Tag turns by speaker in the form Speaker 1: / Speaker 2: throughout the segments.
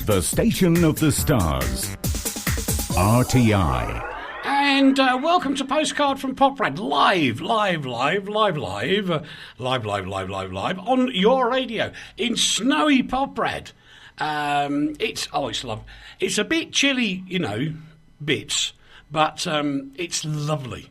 Speaker 1: The station of the stars. RTI.
Speaker 2: And welcome to Postcard from Poprad, live on your radio in snowy Poprad. It's lovely. It's a bit chilly, bits, but it's lovely.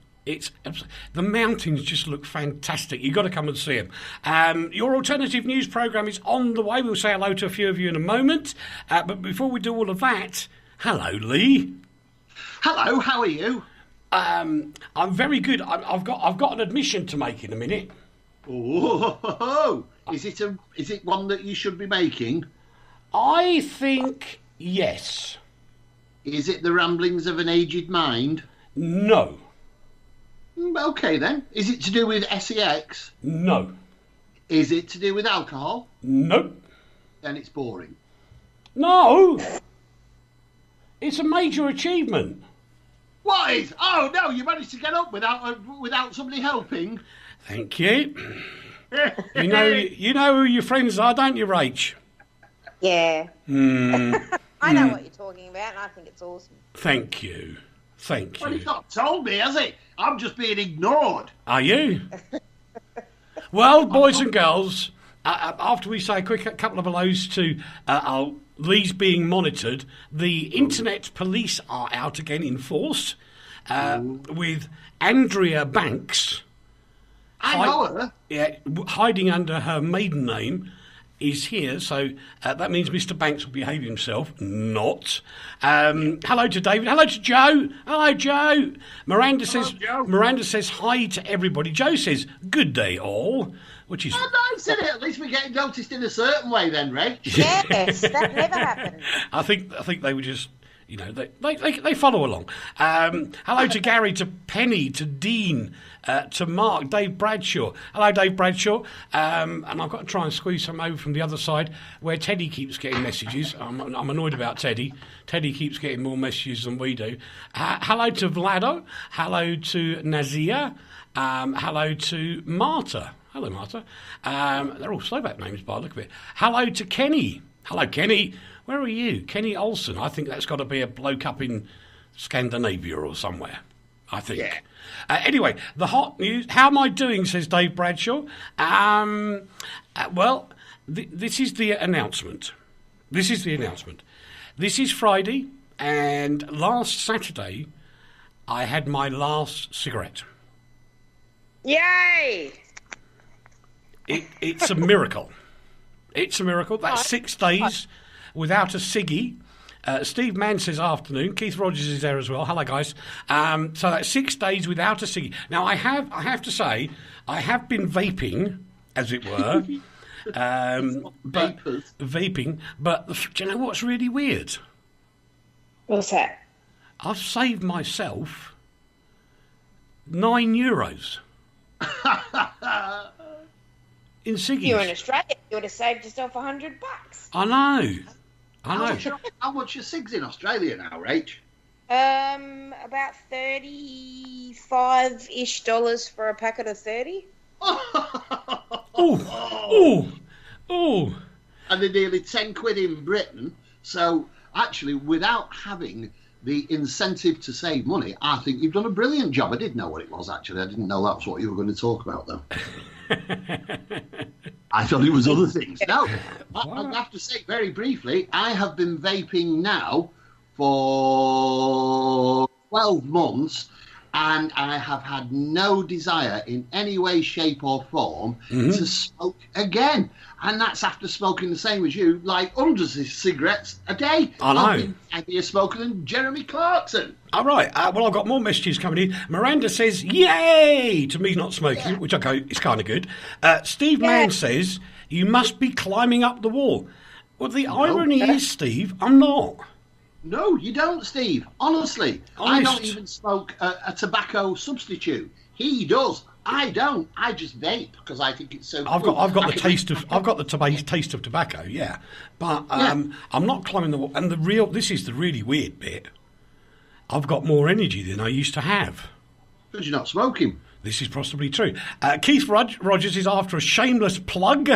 Speaker 2: The mountains just look fantastic. You've got to come and see them. Your alternative news programme is on the way. We'll say hello to a few of you in a moment. But before we do all of that, hello, Leigh.
Speaker 3: Hello, how are you?
Speaker 2: I'm very good. I've got an admission to make in a minute.
Speaker 3: Oh, is it one that you should be making?
Speaker 2: I think yes.
Speaker 3: Is it the ramblings of an aged mind?
Speaker 2: No.
Speaker 3: Okay then. Is it to do with sex?
Speaker 2: No.
Speaker 3: Is it to do with alcohol?
Speaker 2: No.
Speaker 3: Then it's boring.
Speaker 2: No. It's a major achievement.
Speaker 3: What is? Oh no! You managed to get up without somebody helping.
Speaker 2: Thank you. You know who your friends are, don't you, Rach?
Speaker 4: Yeah. I know what you're talking about, and I think it's awesome.
Speaker 2: Thank you.
Speaker 3: Well, he's not told me, has he? I'm just being ignored.
Speaker 2: Are you? Well, boys and girls, after we say a quick couple of hellos to Leigh's being monitored, the internet police are out again in force with Andrea Banks.
Speaker 3: I know her.
Speaker 2: Yeah, hiding under her maiden name. Is here, so that means Mr. Banks will behave himself. Not. Hello to David. Hello to Joe. Hello, Joe. Miranda says hi to everybody. Joe says good day all, which is
Speaker 3: nice, isn't it? At least we're getting noticed in a certain way, then, Ray.
Speaker 4: Yes, that never happened.
Speaker 2: I think they were just. They follow along. Hello to Gary, to Penny, to Dean, to Mark, Dave Bradshaw. Hello, Dave Bradshaw. And I've got to try and squeeze some over from the other side where Teddy keeps getting messages. I'm annoyed about Teddy. Teddy keeps getting more messages than we do. Hello to Vlado. Hello to Nazia. Hello to Marta. Hello, Marta. They're all Slovak names by the look of it. Hello to Kenny. Hello, Kenny. Where are you? Kenny Olsen. I think that's got to be a bloke up in Scandinavia or somewhere, I think. Yeah. Anyway, the hot news. How am I doing, says Dave Bradshaw. This is the announcement. This is Friday, and last Saturday, I had my last cigarette.
Speaker 4: Yay!
Speaker 2: It's a miracle. It's a miracle. That's 6 days without a ciggy. Steve Mann says afternoon. Keith Rogers is there as well. Hello, guys. So that's 6 days without a ciggy. Now, I have to say, I have been vaping, as it were. Vaping. But do you know what's really weird?
Speaker 4: What's that?
Speaker 2: I've saved myself €9. In ciggies.
Speaker 4: You're in Australia. You would have saved yourself $100.
Speaker 2: I know.
Speaker 3: How much are cigs in Australia now, Rach?
Speaker 4: About $35-ish for a packet of 30.
Speaker 2: Oh.
Speaker 3: And they're nearly 10 quid in Britain. So actually, without having the incentive to save money, I think you've done a brilliant job. I didn't know what it was, actually. I didn't know that was what you were going to talk about, though. I thought it was other things. No, I have to say very briefly, I have been vaping now for 12 months, and I have had no desire in any way, shape or form to smoke again. And that's after smoking the same as you, like hundreds of cigarettes a day.
Speaker 2: I know.
Speaker 3: I've been heavier smoker than Jeremy Clarkson.
Speaker 2: All right. Well, I've got more messages coming in. Miranda says, yay, to me not smoking, which I go, it's kind of good. Steve Mann says, you must be climbing up the wall. Well, the irony is, Steve, I'm not.
Speaker 3: No, you don't, Steve. Honestly. I don't even smoke a tobacco substitute. He does. I don't. I just vape because I think it's so cool.
Speaker 2: I've got the taste of tobacco, yeah. But I'm not climbing the wall. And this is the really weird bit. I've got more energy than I used to have.
Speaker 3: Because you're not smoking.
Speaker 2: This is possibly true. Keith Rogers is after a shameless plug,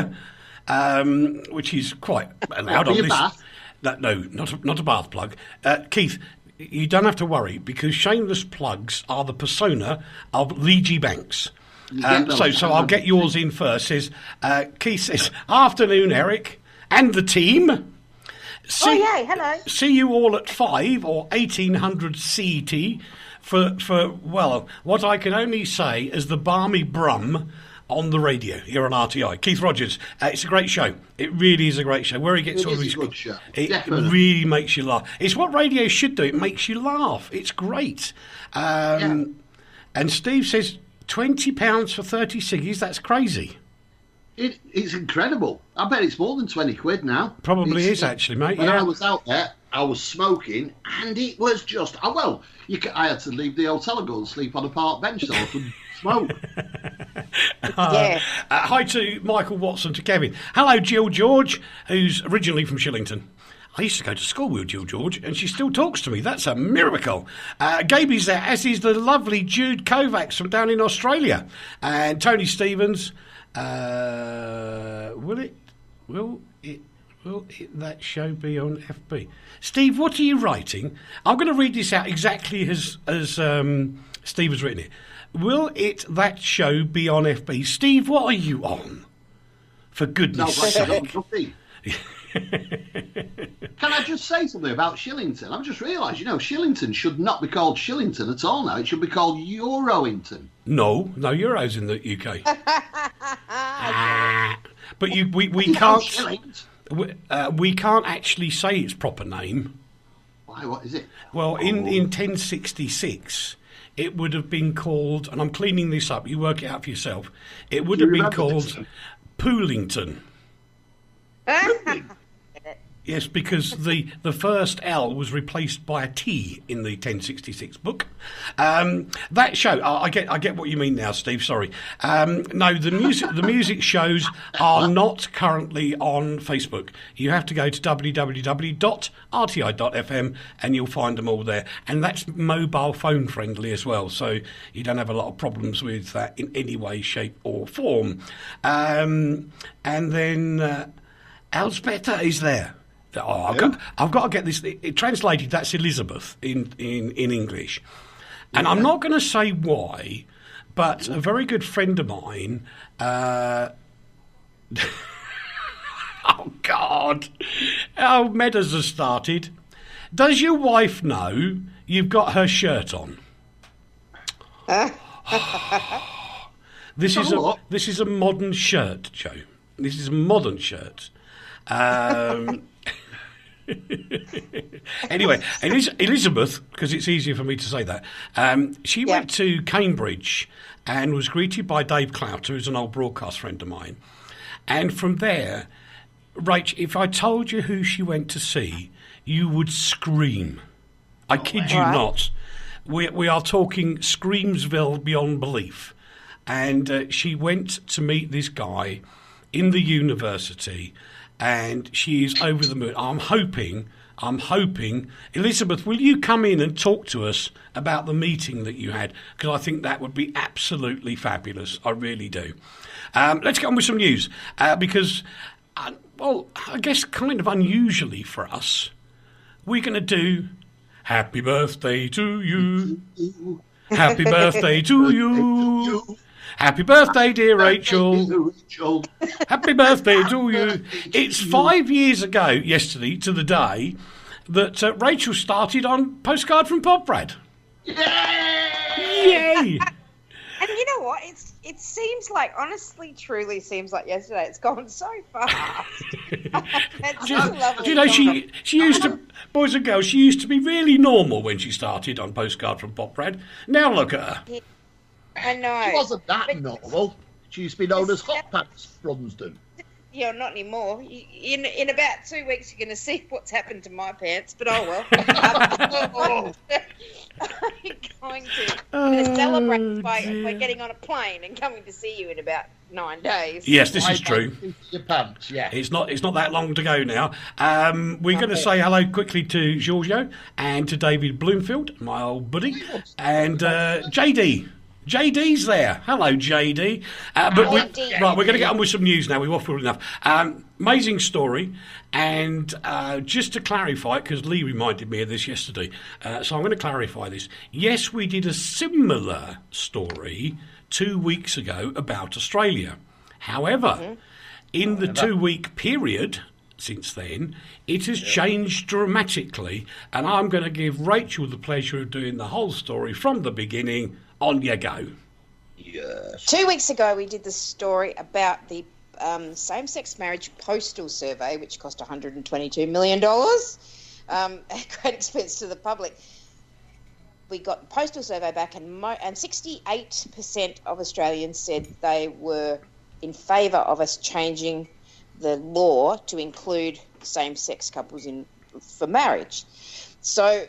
Speaker 2: which is quite allowed on this. No, not a bath plug. Keith, you don't have to worry because shameless plugs are the persona of Leigh Banks. So I'll get yours in first. Keith says, afternoon, Eric, and the team.
Speaker 4: Hello.
Speaker 2: See you all at 5 or 1800 CT for what I can only say is the balmy brum on the radio here on RTI. Keith Rogers, it's a great show. It really is a great show. Where he gets all these,
Speaker 3: good show.
Speaker 2: It
Speaker 3: Definitely.
Speaker 2: really makes you laugh. It's what radio should do. It makes you laugh. It's great. And Steve says £20 for 30 ciggies. That's crazy.
Speaker 3: It's incredible. I bet it's more than 20 quid now.
Speaker 2: Probably is actually, mate.
Speaker 3: When I was out there, I was smoking, and it was just I had to leave the hotel and go and sleep on a park bench so I could smoke.
Speaker 2: Hi to Michael Watson, to Kevin. Hello, Jill George, who's originally from Shillington. I used to go to school with Jill George, and she still talks to me. That's a miracle. Gaby's there, as is the lovely Jude Kovacs from down in Australia. And Tony Stevens. Will that show be on FB? Steve, what are you writing? I'm going to read this out exactly as Steve has written it. Will that show be on FB? Steve, what are you on? For goodness sake.
Speaker 3: Can I just say something about Shillington? I've just realised, Shillington should not be called Shillington at all now. It should be called Euroington.
Speaker 2: No Euros in the UK. But we can't. We can't actually say its proper name.
Speaker 3: Why? What is it?
Speaker 2: Well, in 1066, it would have been called, and I'm cleaning this up. You work it out for yourself. It would have been called Poolington. Yes, because the first L was replaced by a T in the 1066 book. That show, I get what you mean now, Steve. Sorry. No, the music shows are not currently on Facebook. You have to go to www.rti.fm and you'll find them all there. And that's mobile phone friendly as well, so you don't have a lot of problems with that in any way, shape, or form. And then Elspeth is there. I've got to get this. It translated, that's Elizabeth in English. And I'm not going to say why, but a very good friend of mine... oh, God. Our Meadows has started. Does your wife know you've got her shirt on? This is a modern shirt, Joe. This is a modern shirt. Anyway, Elizabeth, because it's easier for me to say that, she went to Cambridge and was greeted by Dave Clouter, who's an old broadcast friend of mine. And from there, Rach, if I told you who she went to see, you would scream. I kid you not. We are talking Screamsville beyond belief. And she went to meet this guy in the university, and she is over the moon. I'm hoping, Elizabeth, will you come in and talk to us about the meeting that you had? Because I think that would be absolutely fabulous. I really do. Let's get on with some news, because, I guess kind of unusually for us, we're going to do Happy Birthday to You. Happy birthday to you. Happy birthday, dear Rachel. Happy birthday to you. It's 5 years ago, yesterday, to the day, that Rachel started on Postcard from Poprad. Yay!
Speaker 4: And you know what? It seems like, honestly, truly seems like yesterday. It's gone so fast. It's so lovely.
Speaker 2: Do you know, she used to, boys and girls, she used to be really normal when she started on Postcard from Poprad. Now look at her.
Speaker 4: Yeah. I know.
Speaker 5: She wasn't that normal. She used to be known as Hot Pants Brunsden.
Speaker 4: Yeah, not anymore. In about 2 weeks, you're going to see what's happened to my pants, but oh well. I'm going to celebrate by getting on a plane and coming to see you in about 9 days.
Speaker 2: Yes, this is true.
Speaker 5: Your pants, yeah.
Speaker 2: It's not that long to go now. We're going to say hello quickly to Giorgio and to David Bloomfield, my old buddy, and JD. JD's there. Hello, JD. We're going to get on with some news now. We've waffled enough. Amazing story. And just to clarify, because Leigh reminded me of this yesterday, so I'm going to clarify this. Yes, we did a similar story 2 weeks ago about Australia. However, in the 2-week period since then, it has changed dramatically. And I'm going to give Rachel the pleasure of doing the whole story from the beginning. On you go.
Speaker 3: Yes.
Speaker 4: 2 weeks ago, we did the story about the same-sex marriage postal survey, which cost $122 million at great expense to the public. We got the postal survey back, and 68% of Australians said they were in favour of us changing the law to include same-sex couples for marriage. So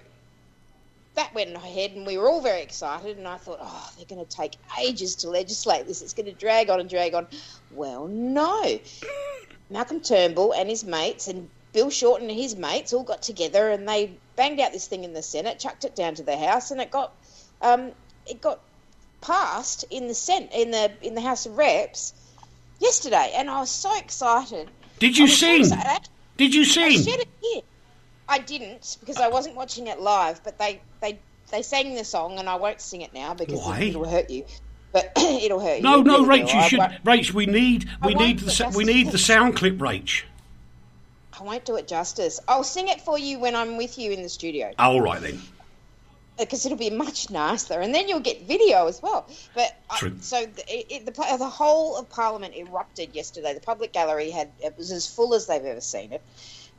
Speaker 4: that went ahead, and we were all very excited, and I thought, they're going to take ages to legislate this. It's going to drag on and drag on. Well, no. Malcolm Turnbull and his mates and Bill Shorten and his mates all got together, and they banged out this thing in the Senate, chucked it down to the House, and it got passed in the House of Reps yesterday, and I was so excited.
Speaker 2: Did you sing? Did you sing?
Speaker 4: I shed a tear. I didn't, because I wasn't watching it live, but they sang the song, and I won't sing it now because it'll hurt you. But it'll hurt you.
Speaker 2: No, Rach, you should. Rach, we need the sound clip, Rach.
Speaker 4: I won't do it justice. I'll sing it for you when I'm with you in the studio.
Speaker 2: All right then.
Speaker 4: Because it'll be much nicer, and then you'll get video as well. But
Speaker 2: True.
Speaker 4: The whole of Parliament erupted yesterday. The public gallery it was as full as they've ever seen it.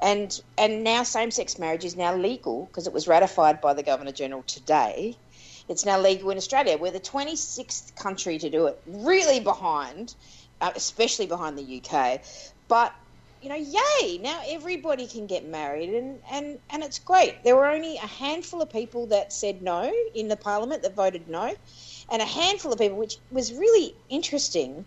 Speaker 4: And now same-sex marriage is now legal because it was ratified by the Governor-General today. It's now legal in Australia. We're the 26th country to do it, really behind, especially behind the UK. But, yay, now everybody can get married, and it's great. There were only a handful of people that said no in the Parliament that voted no, and a handful of people, which was really interesting,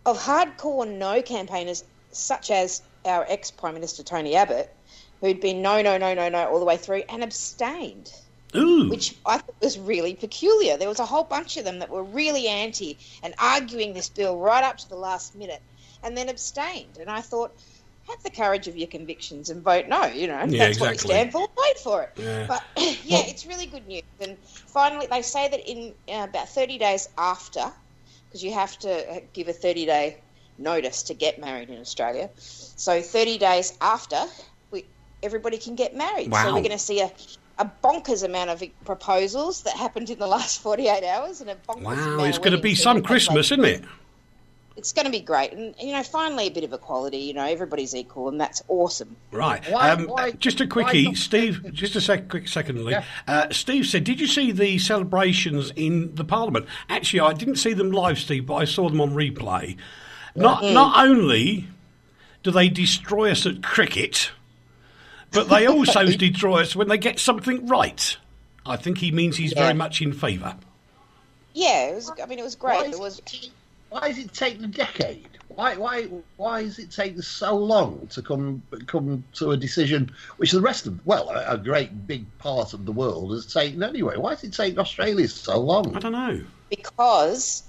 Speaker 4: of hardcore no campaigners such as our ex-Prime Minister Tony Abbott, who'd been no all the way through and abstained.
Speaker 2: Ooh.
Speaker 4: Which I thought was really peculiar. There was a whole bunch of them that were really anti and arguing this bill right up to the last minute and then abstained. And I thought, have the courage of your convictions and vote no, that's what you stand for, vote for it.
Speaker 2: Yeah.
Speaker 4: But, it's really good news. And finally, they say that in about 30 days after, because you have to give a 30-day notice to get married in Australia. So 30 days after, everybody can get married.
Speaker 2: Wow.
Speaker 4: So we're going to see a bonkers amount of proposals that happened in the last 48 hours. And a bonkers amount
Speaker 2: it's
Speaker 4: of
Speaker 2: going to be some Christmas, isn't it?
Speaker 4: It's going to be great. And, finally a bit of equality, everybody's equal, and that's awesome.
Speaker 2: Right.
Speaker 3: Why-
Speaker 2: just a quickie, Steve, just a quick second, Leigh.
Speaker 3: Yeah.
Speaker 2: Steve said, did you see the celebrations in the Parliament? Actually, I didn't see them live, Steve, but I saw them on replay. Not only do they destroy us at cricket, but they also destroy us when they get something right. I think he means he's very much in favour.
Speaker 4: Yeah, it was great.
Speaker 3: Why has it taken a decade? Why has it taken so long to come to a decision which the rest of, a great big part of the world has taken anyway? Why has it taken Australia so long?
Speaker 2: I don't know.
Speaker 4: Because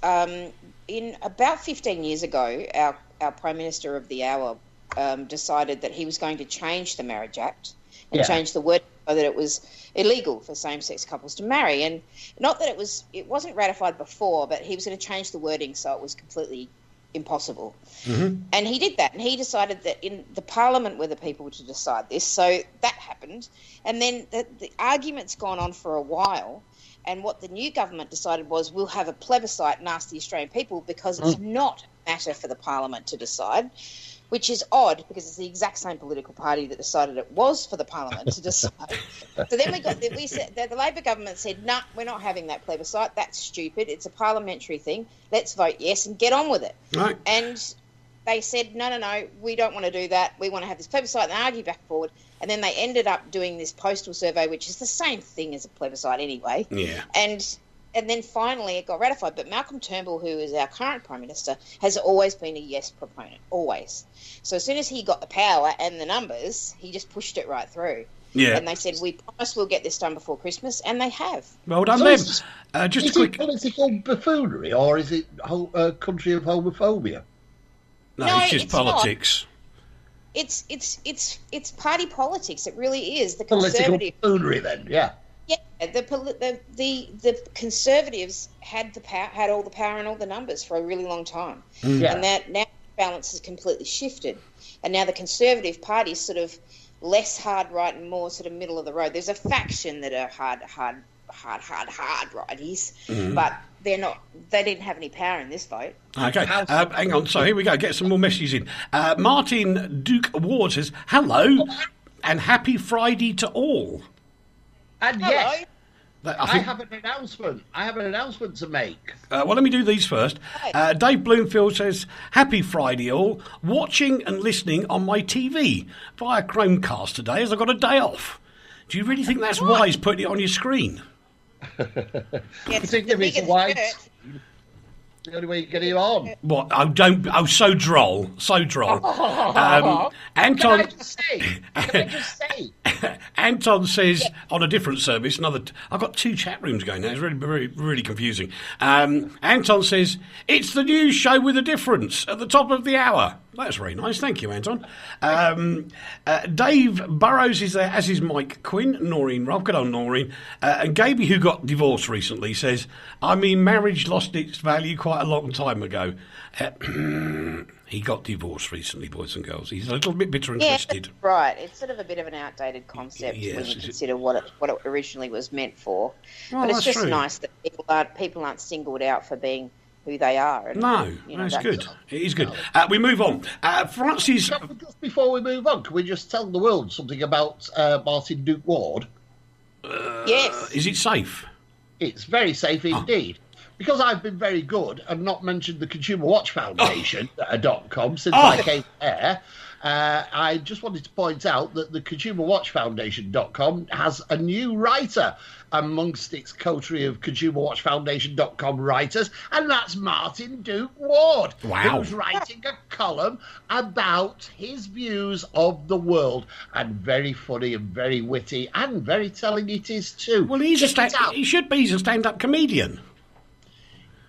Speaker 4: in about 15 years ago, our Prime Minister of the hour decided that he was going to change the Marriage Act and change the word so that it was illegal for same-sex couples to marry. And not that it wasn't ratified before, but he was going to change the wording so it was completely impossible. Mm-hmm. And he did that. And he decided that in the Parliament were the people to decide this. So that happened. And then the argument's gone on for a while. And what the new government decided was we'll have a plebiscite and ask the Australian people because it's not a matter for the Parliament to decide, which is odd because it's the exact same political party that decided it was for the Parliament to decide. So then the Labor government said, nah, we're not having that plebiscite. That's stupid. It's a parliamentary thing. Let's vote yes and get on with it.
Speaker 2: Right.
Speaker 4: And they said, no, we don't want to do that. We want to have this plebiscite and argue back and forward. And then they ended up doing this postal survey, which is the same thing as a plebiscite anyway.
Speaker 2: Yeah.
Speaker 4: And then finally it got ratified. But Malcolm Turnbull, who is our current Prime Minister, has always been a yes proponent, always. So as soon as he got the power and the numbers, he just pushed it right through.
Speaker 2: Yeah.
Speaker 4: And they said, we promise we'll get this done before Christmas, and they have.
Speaker 2: Well done,
Speaker 3: So
Speaker 2: them.
Speaker 3: is
Speaker 2: Just a
Speaker 3: it
Speaker 2: quick...
Speaker 3: political buffoonery, or is it a country of homophobia?
Speaker 2: No,
Speaker 4: No,
Speaker 2: it's just
Speaker 4: it's not.
Speaker 2: politics.
Speaker 4: It's party politics. It really is. The
Speaker 3: Political
Speaker 4: Conservative...
Speaker 3: buffoonery, then, yeah.
Speaker 4: Yeah, the Conservatives had all the power and all the numbers for a really long time,
Speaker 3: Yeah.
Speaker 4: and that now balance has completely shifted, and now the Conservative Party is sort of less hard right and more sort of middle of the road. There's a faction that are hard righties, but they're not. They didn't have any power in this vote.
Speaker 2: Okay, hang on. So here we go. Get some more messages in. Martin Duke Ward says, hello and happy Friday to all.
Speaker 3: And
Speaker 4: Hello.
Speaker 3: yes,
Speaker 2: I think,
Speaker 3: have an announcement. I have an announcement to make.
Speaker 2: well, let me do these first. Dave Bloomfield says, happy Friday all. Watching and listening on my TV via Chromecast today as I've got a day off. Do you really think that's wise putting it on your screen?
Speaker 3: Particularly if it's white. The only way you get it on.
Speaker 2: What? Oh, so droll. So droll. Anton...
Speaker 3: Can I just say?
Speaker 2: Anton says on a different service, I've got 2 chat rooms going now. It's really, really, really confusing. Anton says it's the news show with a difference at the top of the hour. That's very nice. Thank you, Anton. Dave Burrows is there, as is Mike Quinn, Noreen Rob. Good on Noreen. And Gaby, who got divorced recently, says, I mean, marriage lost its value quite a long time ago. He got divorced recently, boys and girls. He's a little bit bitter and twisted.
Speaker 4: Right. It's sort of a bit of an outdated concept
Speaker 2: Yes,
Speaker 4: when you consider what it originally was meant for.
Speaker 2: Well,
Speaker 4: but it's
Speaker 2: that's
Speaker 4: just
Speaker 2: true.
Speaker 4: nice that people aren't singled out for being who they are. And,
Speaker 2: No, it's good. It is good. We move on. Francis...
Speaker 3: Just before we move on, can we just tell the world something about Martin Duke Ward?
Speaker 4: Yes.
Speaker 2: Is it safe?
Speaker 3: It's very safe indeed. Because I've been very good and not mentioned the Consumer Watch Foundation .com since I came there, I just wanted to point out that the Consumer Watch Foundation.com has a new writer amongst its coterie of Consumer Watch Foundation.com writers, and that's Martin Duke Ward,
Speaker 2: Wow.
Speaker 3: who's writing a column about his views of the world, and very funny and very witty and very telling it is too.
Speaker 2: Well,
Speaker 3: Check it out.
Speaker 2: he should be. He's a stand-up comedian.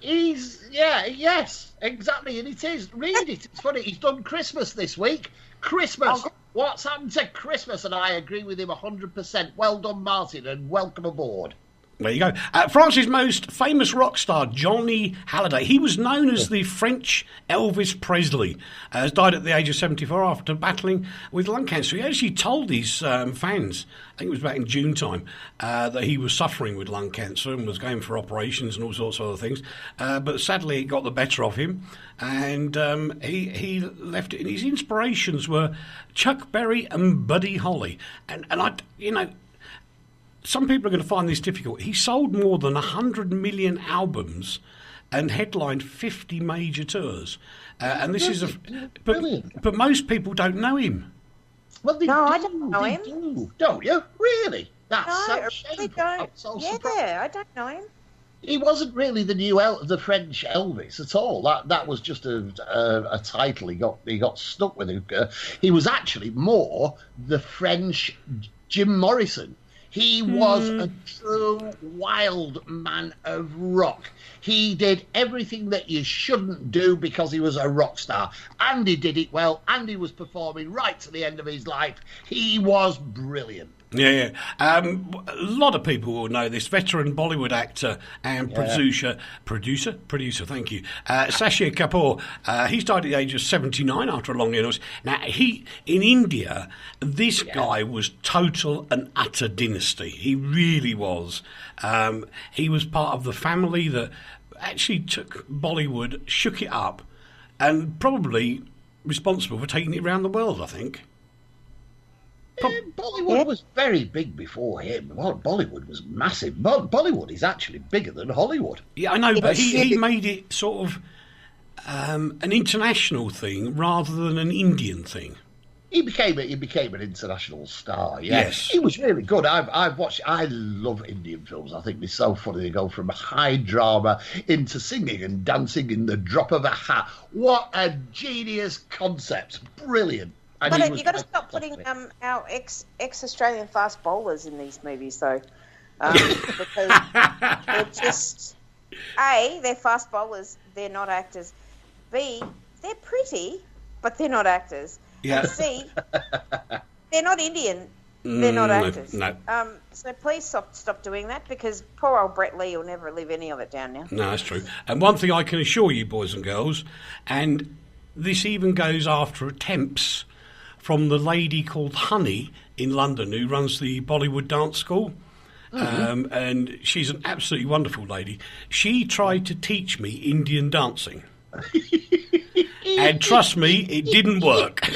Speaker 3: Yes, exactly, and it is. Read it, it's funny. He's done Christmas this week. Christmas. What's happened to Christmas? And I agree with him 100%. Well done, Martin, and welcome aboard.
Speaker 2: There you go. France's most famous rock star, Johnny Hallyday. He was known as the French Elvis Presley. Has died at the age of 74 after battling with lung cancer. He actually told his fans, I think it was back in June time, that he was suffering with lung cancer and was going for operations and all sorts of other things. But sadly, it got the better of him, and he left it. And his inspirations were Chuck Berry and Buddy Holly. And some people are going to find this difficult. He sold more than 100 million albums and headlined 50 major tours. And this is
Speaker 3: Brilliant.
Speaker 2: but most people don't know him.
Speaker 3: Well,
Speaker 4: I don't know him.
Speaker 3: Don't you? Really? That's
Speaker 4: No,
Speaker 3: so
Speaker 4: I really
Speaker 3: shameful.
Speaker 4: don't.
Speaker 3: I'm so surprised.
Speaker 4: I don't know him.
Speaker 3: He wasn't really the French Elvis at all. That was just a title he got stuck with. He was actually more the French Jim Morrison. He was a true wild man of rock. He did everything that you shouldn't do because he was a rock star. And he did it well, and he was performing right to the end of his life. He was brilliant.
Speaker 2: Yeah. A lot of people will know this veteran Bollywood actor and producer, thank you, Sashi Kapoor. He died at the age of 79 after a long illness. Now, in India, this guy was total and utter dynasty. He really was. He was part of the family that actually took Bollywood, shook it up, and probably responsible for taking it around the world, I think.
Speaker 3: Bollywood was very big before him. Well, Bollywood was massive. Bollywood is actually bigger than Hollywood.
Speaker 2: Yeah, I know, but he made it sort of an international thing rather than an Indian thing.
Speaker 3: He became an international star. Yeah.
Speaker 2: Yes,
Speaker 3: he was really good. I've watched. I love Indian films. I think they're so funny. They go from high drama into singing and dancing in the drop of a hat. What a genius concept! Brilliant.
Speaker 4: You've got to stop putting our ex-Australian fast bowlers in these movies, though. Because they're just... A, they're fast bowlers, they're not actors. B, they're pretty, but they're not actors.
Speaker 2: Yeah.
Speaker 4: And C, they're not Indian, they're not actors.
Speaker 2: No.
Speaker 4: So please stop doing that, because poor old Brett Leigh will never live any of it down now.
Speaker 2: No, that's true. And one thing I can assure you, boys and girls, and this even goes after attempts from the lady called Honey in London who runs the Bollywood dance school. And she's an absolutely wonderful lady. She tried to teach me Indian dancing. And trust me, it didn't work.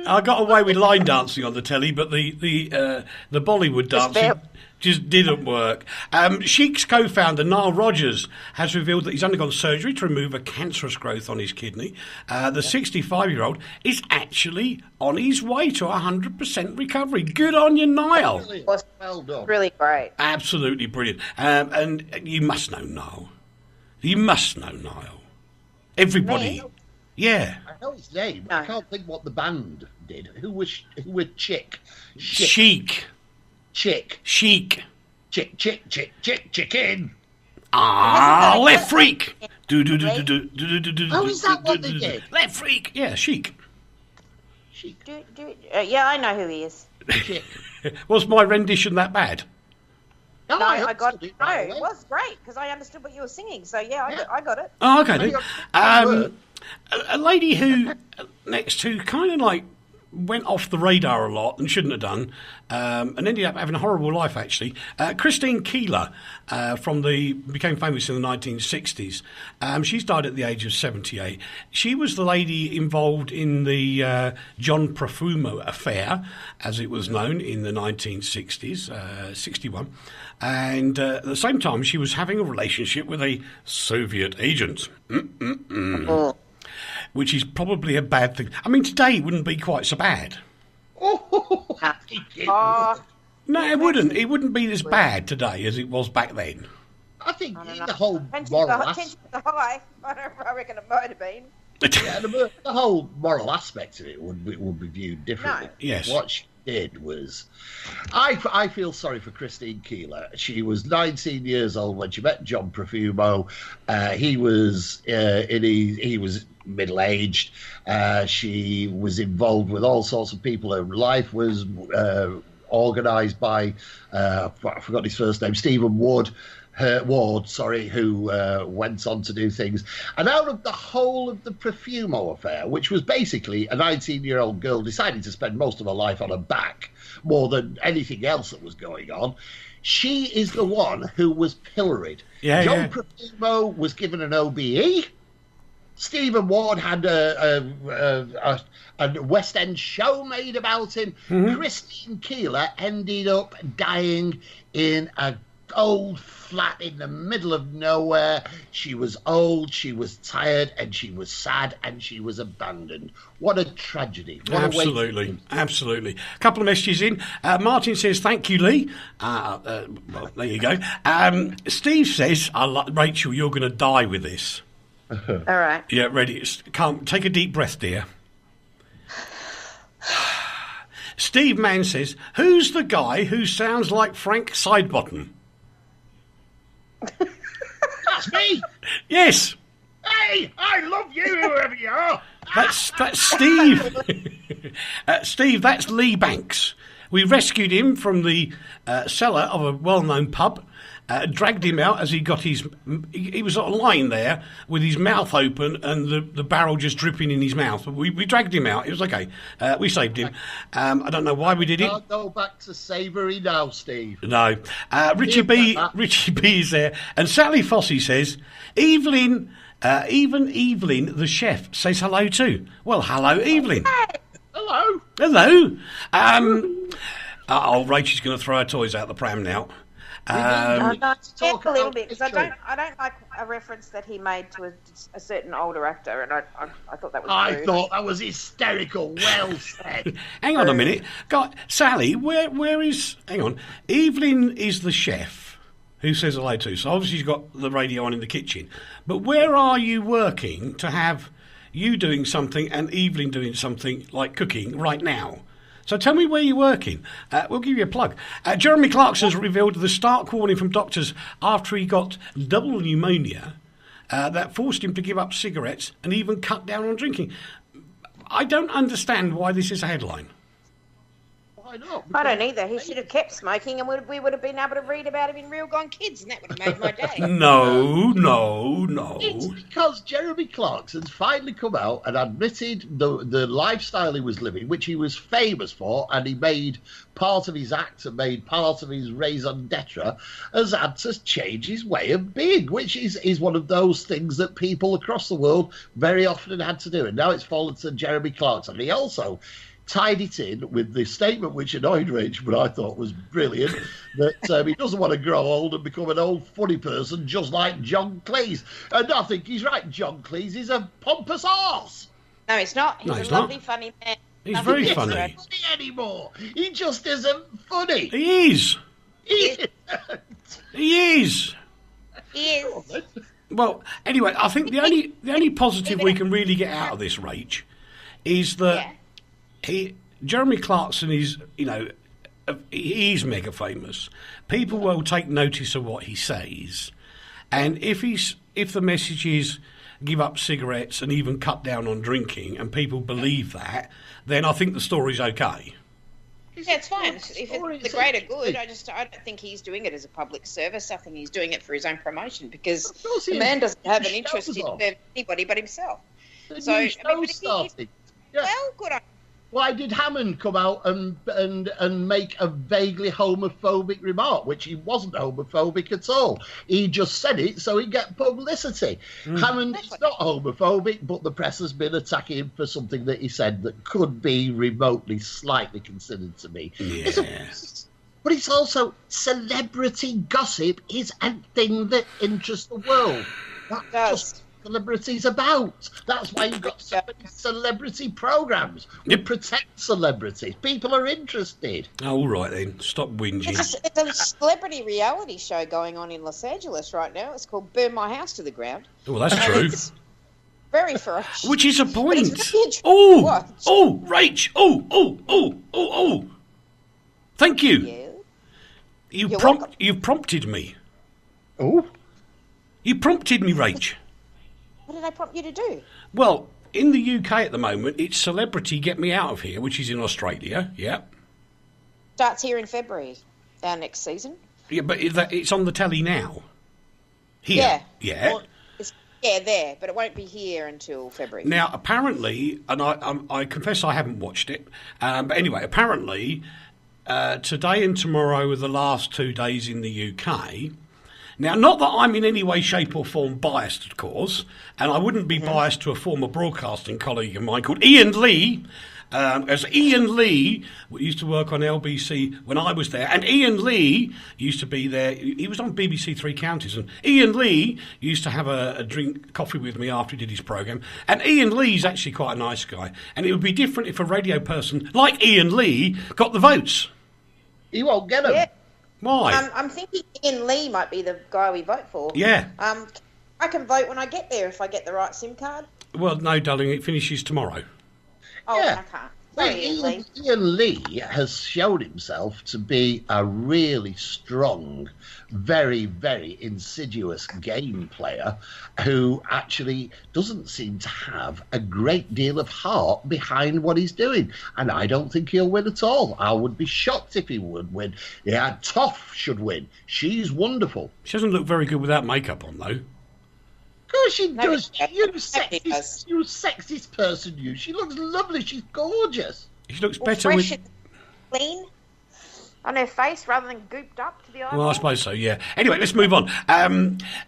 Speaker 2: I got away with line dancing on the telly, but the Bollywood dancing just didn't work. Sheik's co-founder, Nile Rodgers, has revealed that he's undergone surgery to remove a cancerous growth on his kidney. The 65-year-old is actually on his way to 100% recovery. Good on you, Nile.
Speaker 3: Well done.
Speaker 4: Really great.
Speaker 2: Absolutely brilliant. And you must know Nile. You must know Nile. Everybody.
Speaker 4: Me?
Speaker 2: Yeah.
Speaker 3: I know his name.
Speaker 4: No.
Speaker 3: I can't think what the band did. Who was Chick?
Speaker 2: Chic.
Speaker 3: Chick. Chicken.
Speaker 2: Ah, left freak.
Speaker 3: Oh, is that what they did?
Speaker 2: Left freak. Yeah, Chic.
Speaker 4: Yeah, I know who he is.
Speaker 3: Chick.
Speaker 2: Was my rendition that bad?
Speaker 3: No,
Speaker 4: I got it. No,
Speaker 3: right
Speaker 4: it
Speaker 3: away.
Speaker 4: was great, because I understood what you were singing. So, yeah, I got it.
Speaker 2: Oh, okay then.
Speaker 3: Word.
Speaker 2: A lady who, next to, kind of like went off the radar a lot and shouldn't have done, and ended up having a horrible life, actually. Christine Keeler became famous in the 1960s. She's died at the age of 78. She was the lady involved in the John Profumo affair, as it was known, in the 1960s, 61. And at the same time, she was having a relationship with a Soviet agent. Which is probably a bad thing. I mean, today it wouldn't be quite so bad. No, it wouldn't. It wouldn't be as bad today as it was back then.
Speaker 3: I think the whole moral aspect.
Speaker 4: I reckon it might have been.
Speaker 3: Yeah, the whole moral aspect of it would be viewed differently.
Speaker 4: No.
Speaker 2: Yes.
Speaker 3: What she did was, I feel sorry for Christine Keeler. She was 19 years old when she met John Profumo. He was he was middle-aged. She was involved with all sorts of people. Her life was organised by I forgot his first name, Stephen Ward, who went on to do things. And out of the whole of the Profumo affair, which was basically a 19-year-old girl deciding to spend most of her life on her back more than anything else that was going on, she is the one who was pilloried. John Profumo was given an OBE. Stephen Ward had a West End show made about him. Christine Keeler ended up dying in a old flat in the middle of nowhere. She was old, she was tired, and she was sad, and she was abandoned. What a tragedy.
Speaker 2: Absolutely. A couple of messages in. Martin says, thank you, Leigh. Well, there you go. Steve says, Rachel, you're going to die with this.
Speaker 4: All right.
Speaker 2: Yeah, ready. Take a deep breath, dear. Steve Mann says, who's the guy who sounds like Frank Sidebottom?
Speaker 3: That's me.
Speaker 2: Yes.
Speaker 3: Hey, I love you, whoever you are.
Speaker 2: That's Steve. Steve, that's Leigh Banks. We rescued him from the cellar of a well-known pub, dragged him out as he got his... He was sort of lying there with his mouth open and the barrel just dripping in his mouth. But we dragged him out. It was okay. We saved him. I don't know why we did it.
Speaker 3: Can't go back to savoury now, Steve.
Speaker 2: No. Richie B is there. And Sally Fossey says, even Evelyn, the chef, says hello too. Well, hello, Evelyn.
Speaker 3: Hello.
Speaker 2: Hello. Rachel's going to throw her toys out the pram now.
Speaker 4: Talk a little bit, because I don't like a reference that he made to a certain older actor, and I thought that was rude.
Speaker 3: I thought that was hysterical. Well said.
Speaker 2: Hang on a minute. Sally, where is... Hang on. Evelyn is the chef. who says hello to. So obviously you've got the radio on in the kitchen. But where are you working to have you doing something and Evelyn doing something like cooking right now? So tell me where you're working. We'll give you a plug. Jeremy Clarkson's revealed the stark warning from doctors after he got double pneumonia that forced him to give up cigarettes and even cut down on drinking. I don't understand why this is a headline.
Speaker 3: Why not?
Speaker 4: I don't either. He should have kept smoking, and we would have been able to read about him in Real Gone Kids, and that would have made my day.
Speaker 2: No.
Speaker 3: It's because Jeremy Clarkson's finally come out and admitted the lifestyle he was living, which he was famous for, and he made part of his act and made part of his raison d'etre, has had to change his way of being, which is one of those things that people across the world very often had to do. And now it's fallen to Jeremy Clarkson. He also tied it in with the statement which annoyed Rach, but I thought was brilliant, that he doesn't want to grow old and become an old funny person just like John Cleese. And I think he's right. John Cleese is a pompous arse.
Speaker 4: No, he's not. He's a lovely, funny man.
Speaker 2: He's very funny.
Speaker 3: He's not funny anymore. He just isn't funny.
Speaker 2: He is.
Speaker 3: He
Speaker 2: is. Well, anyway, I think the only positive we can really get out of this, Rach, is that Jeremy Clarkson is, he's mega famous. People will take notice of what he says, and if the message is give up cigarettes and even cut down on drinking, and people believe that, then I think the story's okay.
Speaker 4: Yeah, it's fine. If it's the greater good, I don't think he's doing it as a public service. I think he's doing it for his own promotion, because the man doesn't have an interest in anybody but himself. Well, good on.
Speaker 3: Why did Hammond come out and make a vaguely homophobic remark, which he wasn't homophobic at all? He just said it so he'd get publicity. Hammond is not homophobic, but the press has been attacking him for something that he said that could be remotely slightly considered to be.
Speaker 2: Yeah.
Speaker 3: But it's also celebrity gossip is a thing that interests the world. That's celebrities about. That's why you've got so many celebrity programs. We protect celebrities. People are interested.
Speaker 2: All right then, stop whinging.
Speaker 4: It's a celebrity reality show going on in Los Angeles right now. It's called Burn My House to the Ground.
Speaker 2: Well, that's true.
Speaker 4: It's very ferocious.
Speaker 2: Which is a point.
Speaker 4: Rach.
Speaker 2: Oh. Thank you.
Speaker 4: Yeah.
Speaker 2: You've prompted me.
Speaker 3: Oh.
Speaker 2: You prompted me, Rach.
Speaker 4: What did I prompt you to do?
Speaker 2: Well, in the UK at the moment, it's Celebrity Get Me Out of Here, which is in Australia. Yeah.
Speaker 4: Starts here in February, our next season.
Speaker 2: Yeah, but it's on the telly now. Here. Yeah.
Speaker 4: Well, there, but it won't be here until February.
Speaker 2: Now, apparently, and I confess I haven't watched it, but anyway, apparently, today and tomorrow are the last 2 days in the UK. Now, not that I'm in any way, shape or form biased, of course, and I wouldn't be biased to a former broadcasting colleague of mine called Ian Leigh, as Ian Leigh used to work on LBC when I was there, and Ian Leigh used to be there. He was on BBC Three Counties, and Ian Leigh used to have a coffee with me after he did his programme, and Ian Lee's actually quite a nice guy, and it would be different if a radio person like Ian Leigh got the votes.
Speaker 3: He won't get them.
Speaker 4: Yeah.
Speaker 2: Why?
Speaker 4: I'm thinking Ian Leigh might be the guy we vote for.
Speaker 2: Yeah.
Speaker 4: I can vote when I get there if I get the right SIM card.
Speaker 2: Well, no, darling, it finishes tomorrow.
Speaker 4: Oh,
Speaker 3: Yeah.
Speaker 4: I can't. Sorry,
Speaker 3: Ian Leigh has shown himself to be a really strong, very, very insidious game player who actually doesn't seem to have a great deal of heart behind what he's doing. And I don't think he'll win at all. I would be shocked if he would win. Yeah, Toff should win. She's wonderful.
Speaker 2: She doesn't look very good without makeup on, though.
Speaker 3: Of course she does. You sexist person, you. She looks lovely. She's gorgeous.
Speaker 2: She looks better
Speaker 4: fresh
Speaker 2: with...
Speaker 4: and clean on her face rather than gooped up to the eye.
Speaker 2: Well, I suppose so, yeah. Anyway, let's move on.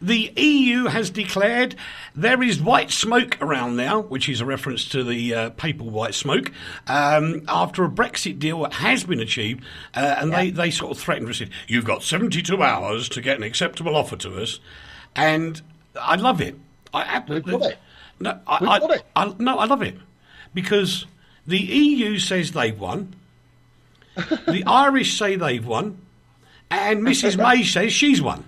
Speaker 2: The EU has declared there is white smoke around now, which is a reference to the papal white smoke, after a Brexit deal has been achieved, and they sort of threatened us. You've got 72 hours to get an acceptable offer to us, and I love it.
Speaker 3: We've got it.
Speaker 2: No, I love it because the EU says they've won, the Irish say they've won, and Mrs. May says she's won.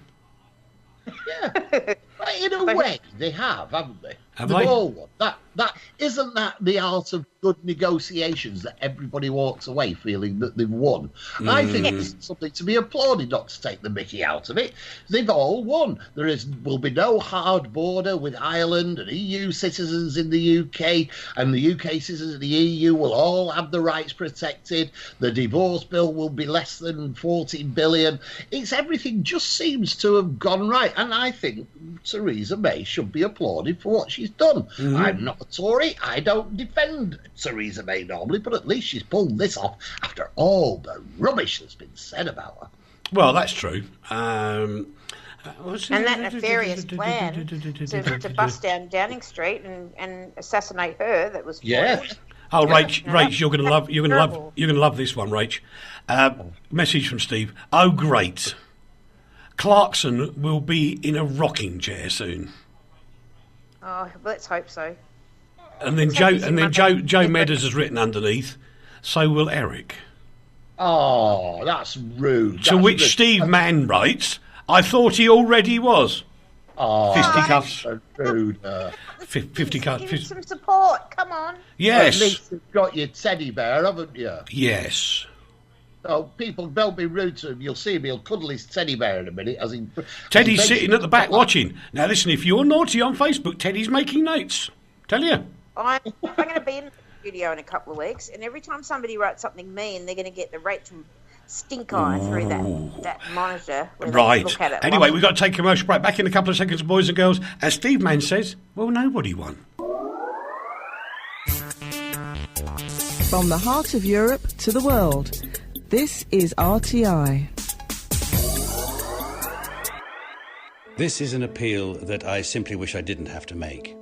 Speaker 5: Yeah. But in a way, they have, haven't they?
Speaker 2: Have
Speaker 5: They've
Speaker 2: they?
Speaker 5: all won. That isn't that the art of good negotiations that everybody walks away feeling that they've won. I think it's something to be applauded, not to take the mickey out of it. They've all won. Will be no hard border with Ireland, and EU citizens in the UK and the UK citizens in the EU will all have the rights protected. The divorce bill will be less than 14 billion. Everything just seems to have gone right, and I think Theresa May should be applauded for what she's done. I'm not a Tory. I don't defend Theresa May normally, but at least she's pulled this off after all the rubbish that's been said about her.
Speaker 2: Well, that's true.
Speaker 4: And that nefarious plan to bust down Downing Street and assassinate her, that was
Speaker 5: Yes.
Speaker 2: Oh, Rach, you're gonna love this one, Rach. Message from Steve. Oh, great. Clarkson will be in a rocking chair soon.
Speaker 4: Oh, let's hope so.
Speaker 2: And then Joe Medders has written underneath, so will Eric.
Speaker 5: Oh, that's rude.
Speaker 2: To which Steve Mann writes, I thought he already was.
Speaker 5: Oh,
Speaker 2: Fisticuffs.
Speaker 5: so rude.
Speaker 2: 50 cups.
Speaker 4: Give him some support. Come on.
Speaker 2: Yes.
Speaker 5: At least you've got your teddy bear, haven't you?
Speaker 2: Yes.
Speaker 5: Oh, people, don't be rude to him. You'll see him. He'll cuddle his teddy bear in a minute.
Speaker 2: Teddy's sitting at the back watching. Now, listen, if you're naughty on Facebook, Teddy's making notes. Tell you.
Speaker 4: I'm going to be in the studio in a couple of weeks, and every time somebody writes something mean, they're going to get the Rachel stink eye through that monitor.
Speaker 2: Right.
Speaker 4: Look at it.
Speaker 2: Anyway, we've got to take a commercial break. Back in a couple of seconds, boys and girls. As Steve Mann says, well, nobody won.
Speaker 6: From the heart of Europe to the world, this is RTI.
Speaker 7: This is an appeal that I simply wish I didn't have to make.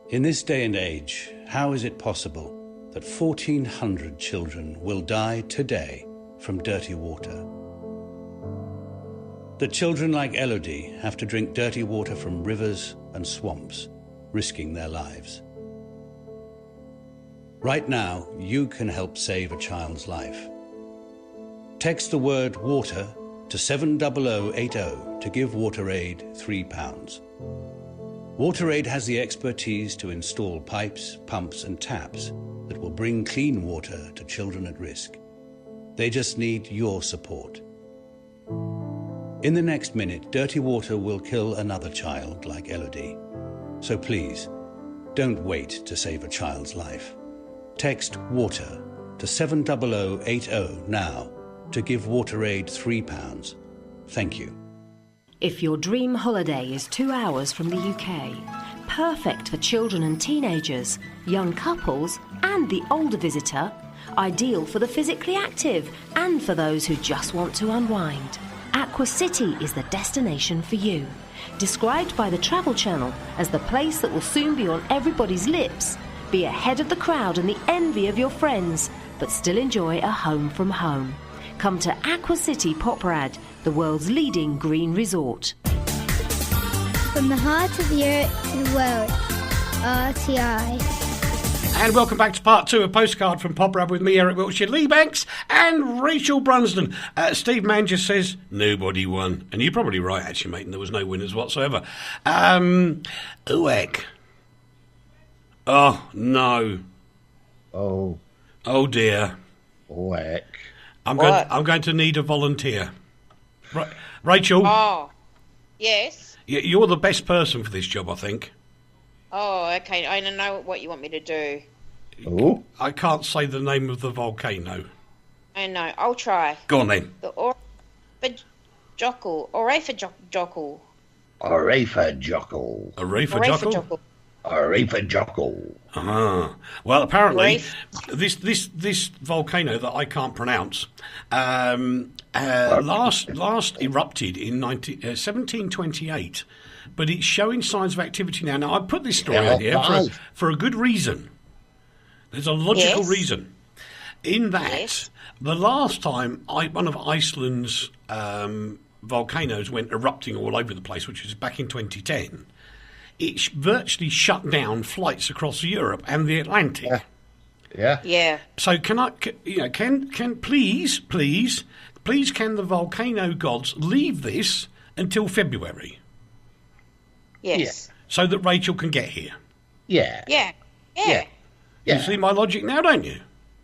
Speaker 7: In this day and age, how is it possible that 1,400 children will die today from dirty water? That children like Elodie have to drink dirty water from rivers and swamps, risking their lives. Right now, you can help save a child's life. Text the word water to 70080 to give WaterAid £3. WaterAid has the expertise to install pipes, pumps and taps that will bring clean water to children at risk. They just need your support. In the next minute, dirty water will kill another child like Elodie. So please, don't wait to save a child's life. Text WATER to 70080 now to give WaterAid £3. Thank you.
Speaker 8: If your dream holiday is 2 hours from the UK, perfect for children and teenagers, young couples and the older visitor, ideal for the physically active and for those who just want to unwind, Aqua City is the destination for you. Described by the Travel Channel as the place that will soon be on everybody's lips, be ahead of the crowd and the envy of your friends, but still enjoy a home from home. Come to Aqua City Poprad, the world's leading green resort.
Speaker 9: From the heart of Europe to the world, RTI.
Speaker 2: And welcome back to part 2 of Postcard from Poprad with me, Eric Wiltsher, Leigh Banks and Rachel Brunsden. Steve Mann just says, nobody won. And you're probably right, actually, mate, and there was no winners whatsoever. Uek. Oh, no.
Speaker 5: Oh.
Speaker 2: Oh, dear.
Speaker 5: Uek.
Speaker 2: I'm going to need a volunteer. Rachel?
Speaker 4: Oh, yes?
Speaker 2: You're the best person for this job, I think.
Speaker 4: Oh, okay. I don't know what you want me to do.
Speaker 5: Oh.
Speaker 2: I can't say the name of the volcano.
Speaker 4: I know. I'll try.
Speaker 2: Go on, then.
Speaker 4: The Orefajokul.
Speaker 5: Orefajokul.
Speaker 4: Orefajokul.
Speaker 5: Orefajokul.
Speaker 2: Well, apparently, this volcano that I can't pronounce last erupted in 1728, but it's showing signs of activity now. Now, I put this story out here for a good reason. There's a logical reason. In that, the last time one of Iceland's volcanoes went erupting all over the place, which was back in 2010, it virtually shut down flights across Europe and the Atlantic.
Speaker 5: Yeah.
Speaker 2: So can please can the volcano gods leave this until February?
Speaker 4: Yes.
Speaker 2: So that Rachel can get here.
Speaker 5: Yeah.
Speaker 4: Yeah.
Speaker 2: You see my logic now, don't you?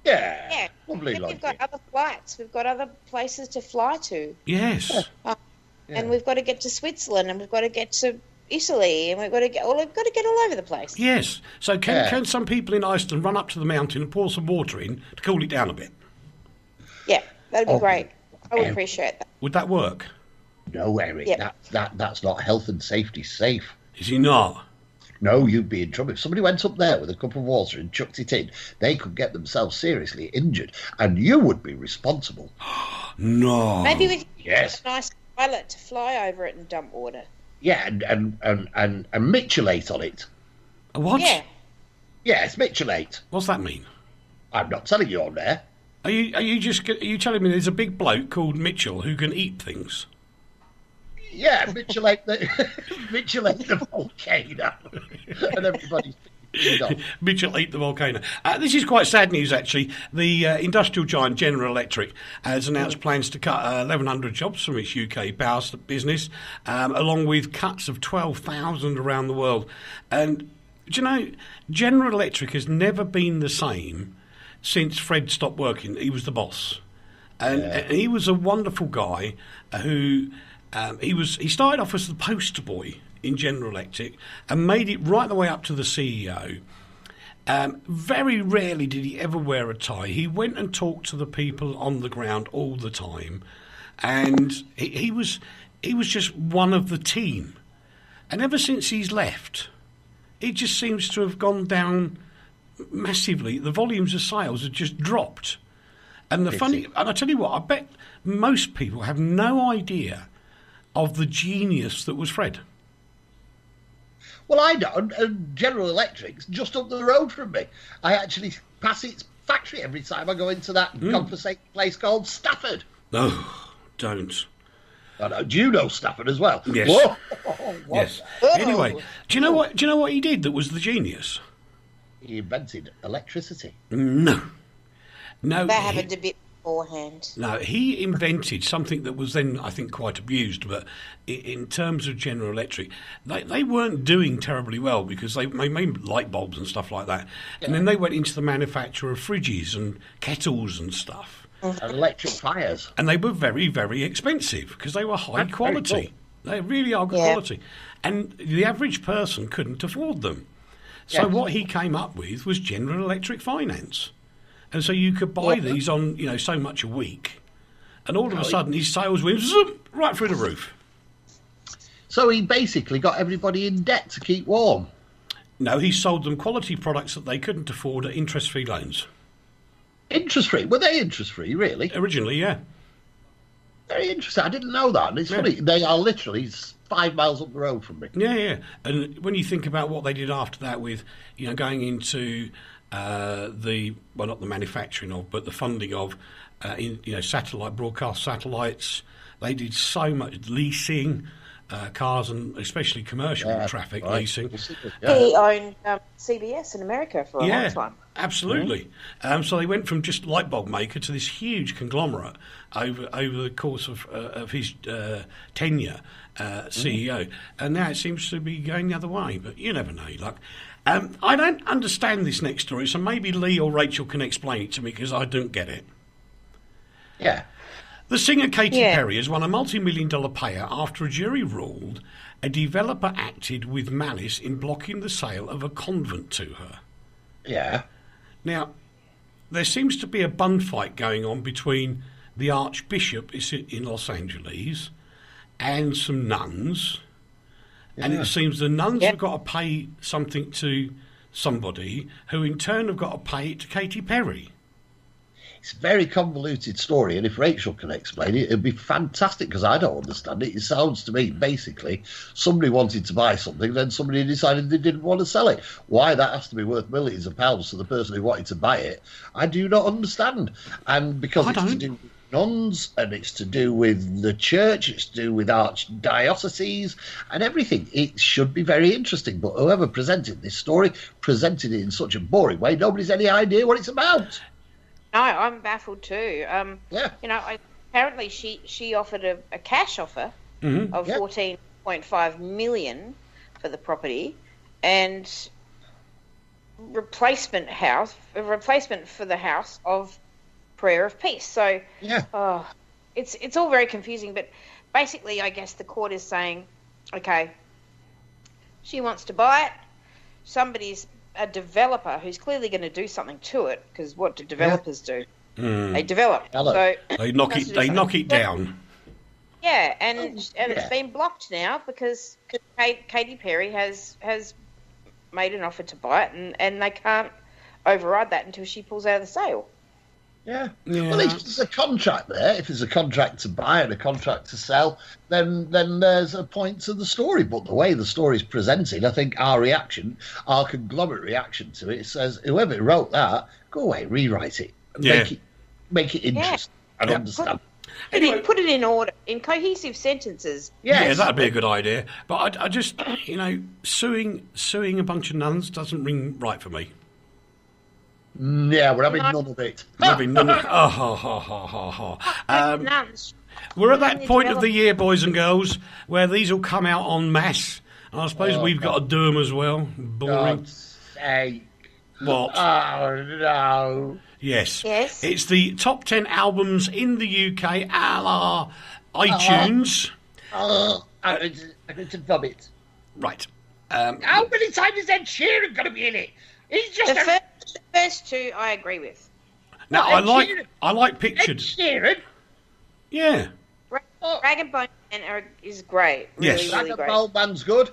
Speaker 5: Yeah. Lovely
Speaker 4: And
Speaker 5: logic.
Speaker 4: we've got other flights. We've got other places to fly to.
Speaker 2: Yes.
Speaker 4: And we've got to get to Switzerland, and we've got to get to Italy, and we've got to get all over the place.
Speaker 2: Yes. So can some people in Iceland run up to the mountain and pour some water in to cool it down a bit?
Speaker 4: Yeah, that'd be great. I would appreciate that.
Speaker 2: Would that work?
Speaker 5: No, Eric, that's not health and safety safe.
Speaker 2: Is he not?
Speaker 5: No, you'd be in trouble. If somebody went up there with a cup of water and chucked it in, they could get themselves seriously injured, and you would be responsible.
Speaker 2: No.
Speaker 4: Maybe we could
Speaker 5: Yes.
Speaker 4: get a nice pilot to fly over it and dump water.
Speaker 5: Yeah, and mitchellate on it.
Speaker 2: A what?
Speaker 4: Yeah.
Speaker 5: Yes, mitchellate.
Speaker 2: What's that mean?
Speaker 5: I'm not telling you on there.
Speaker 2: Are you telling me there's a big bloke called Mitchell who can eat things?
Speaker 5: Yeah, mitchellate the volcano. And everybody's picking it up.
Speaker 2: Mitchell ate the volcano. This is quite sad news, actually. The industrial giant General Electric has announced plans to cut 1,100 jobs from its UK power business, along with cuts of 12,000 around the world. And, do you know, General Electric has never been the same since Fred stopped working. He was the boss. And he was a wonderful guy who... He started off as the poster boy in General Electric and made it right the way up to the CEO. Very rarely did he ever wear a tie. He went and talked to the people on the ground all the time, and he was just one of the team. And ever since he's left, it just seems to have gone down massively. The volumes of sales have just dropped. And and I tell you what, I bet most people have no idea of the genius that was Fred.
Speaker 5: Well, I don't. General Electric's just up the road from me. I actually pass its factory every time I go into that godforsaken place called Stafford.
Speaker 2: No, don't.
Speaker 5: Oh, no, do you know Stafford as well?
Speaker 2: Yes.
Speaker 5: Whoa.
Speaker 2: Yes. Anyway, do you know what he did that was the genius?
Speaker 5: He invented electricity.
Speaker 2: No.
Speaker 4: That happened a bit beforehand.
Speaker 2: No, he invented something that was then, I think, quite abused. But in terms of General Electric, they weren't doing terribly well because they made light bulbs and stuff like that. Yeah. And then they went into the manufacture of fridges and kettles and stuff.
Speaker 5: And electric fires.
Speaker 2: And they were very, very expensive because they were high quality. Cool. They really are good quality. And the average person couldn't afford them. So what he came up with was General Electric Finance. And so you could buy these on, so much a week. And all of a sudden, his sales went right through the roof.
Speaker 5: So he basically got everybody in debt to keep warm.
Speaker 2: No, he sold them quality products that they couldn't afford at interest-free loans.
Speaker 5: Interest-free? Were they interest-free, really?
Speaker 2: Originally, yeah.
Speaker 5: Very interesting. I didn't know that. And it's funny. They are literally 5 miles up the road from me.
Speaker 2: Yeah. And when you think about what they did after that with, going into... not the manufacturing of, but the funding of, satellite broadcast satellites. They did so much leasing, cars and especially commercial traffic leasing.
Speaker 4: He owned CBS in America for a long time.
Speaker 2: Absolutely. So they went from just light bulb maker to this huge conglomerate over the course of his tenure, CEO, and now it seems to be going the other way. But you never know, luck. I don't understand this next story, so maybe Leigh or Rachel can explain it to me because I don't get it.
Speaker 5: Yeah.
Speaker 2: The singer Katy Perry has won a multi-million-dollar payout after a jury ruled a developer acted with malice in blocking the sale of a convent to her.
Speaker 5: Yeah.
Speaker 2: Now, there seems to be a bun fight going on between the Archbishop in Los Angeles and some nuns. And it seems the nuns have got to pay something to somebody who in turn have got to pay it to Katy Perry.
Speaker 5: It's a very convoluted story, and if Rachel can explain it, it'd be fantastic because I don't understand it. It sounds to me, basically, somebody wanted to buy something, then somebody decided they didn't want to sell it. Why that has to be worth millions of pounds to the person who wanted to buy it, I do not understand. And because it's to do with nuns, and it's to do with the church, it's to do with archdioceses and everything. It should be very interesting, but whoever presented this story presented it in such a boring way, nobody's any idea what it's about.
Speaker 4: No, I'm baffled too. Apparently she offered a cash offer of $14.5 million for the property, and replacement for the house of Prayer of Peace. So it's all very confusing, but basically I guess the court is saying, okay, she wants to buy it, somebody's a developer who's clearly going to do something to it, because what do developers do? They develop. So
Speaker 2: they knock it down.
Speaker 4: Yeah, and it's been blocked now because Katy Perry has made an offer to buy it, and they can't override that until she pulls out of the sale.
Speaker 5: Yeah. Well, if there's a contract there, if there's a contract to buy and a contract to sell, then there's a point to the story. But the way the story's presented, I think our conglomerate reaction to it says, whoever wrote that, go away, rewrite it, make it interesting and understand.
Speaker 4: Anyway, put it in order, in cohesive sentences.
Speaker 2: Yes. Yeah, that'd be a good idea. But I just, suing a bunch of nuns doesn't ring right for me.
Speaker 5: Yeah, we're having none of it.
Speaker 2: We're having none of it. We're at that point of the year, boys and girls, where these will come out en masse. And I suppose we've got to do them as well. Boring.
Speaker 5: God's sake.
Speaker 2: What?
Speaker 5: Oh, no.
Speaker 2: Yes. It's the top 10 albums in the UK, a la iTunes.
Speaker 5: I'm going to vomit.
Speaker 2: Right.
Speaker 5: How many times is Ed Sheeran going to be in it? He's just
Speaker 4: the first two I agree with.
Speaker 2: Now, I like Pictured.
Speaker 5: Ed Sheeran?
Speaker 2: Yeah.
Speaker 4: Rag and Bone Man is great. Really,
Speaker 2: yes.
Speaker 4: really
Speaker 5: Rag
Speaker 4: great.
Speaker 5: and Bone Man's good.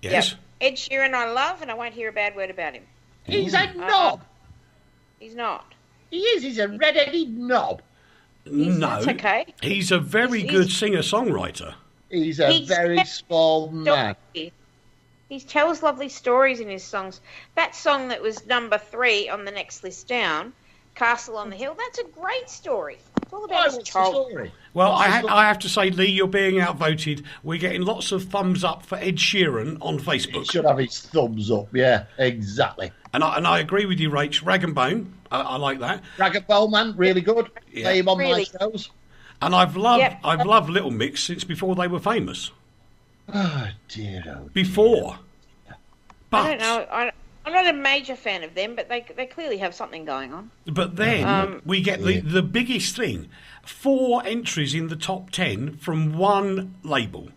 Speaker 2: Yes.
Speaker 4: Yep. Ed Sheeran I love, and I won't hear a bad word about him.
Speaker 5: He's a knob.
Speaker 4: He's not.
Speaker 5: He is. He's a red-headed knob.
Speaker 2: No.
Speaker 4: That's okay.
Speaker 2: He's a very good singer-songwriter.
Speaker 5: He's a very small man.
Speaker 4: He tells lovely stories in his songs. That song that was number 3 on the next list down, Castle on the Hill, that's a great story. It's all about his childhood.
Speaker 2: Well, I have to say, Leigh, you're being outvoted. We're getting lots of thumbs up for Ed Sheeran on Facebook.
Speaker 5: He should have his thumbs up, yeah, exactly.
Speaker 2: And I agree with you, Rach. Rag and Bone, I like that.
Speaker 5: Rag and Bone Man, really good.
Speaker 2: Yeah.
Speaker 5: Play him on my shows.
Speaker 2: And I've loved Little Mix since before they were famous.
Speaker 5: Oh dear, oh dear.
Speaker 2: Before. But,
Speaker 4: I don't know. I'm not a major fan of them, but they clearly have something going on.
Speaker 2: But then we get the biggest thing. 4 entries in the top 10 from one label.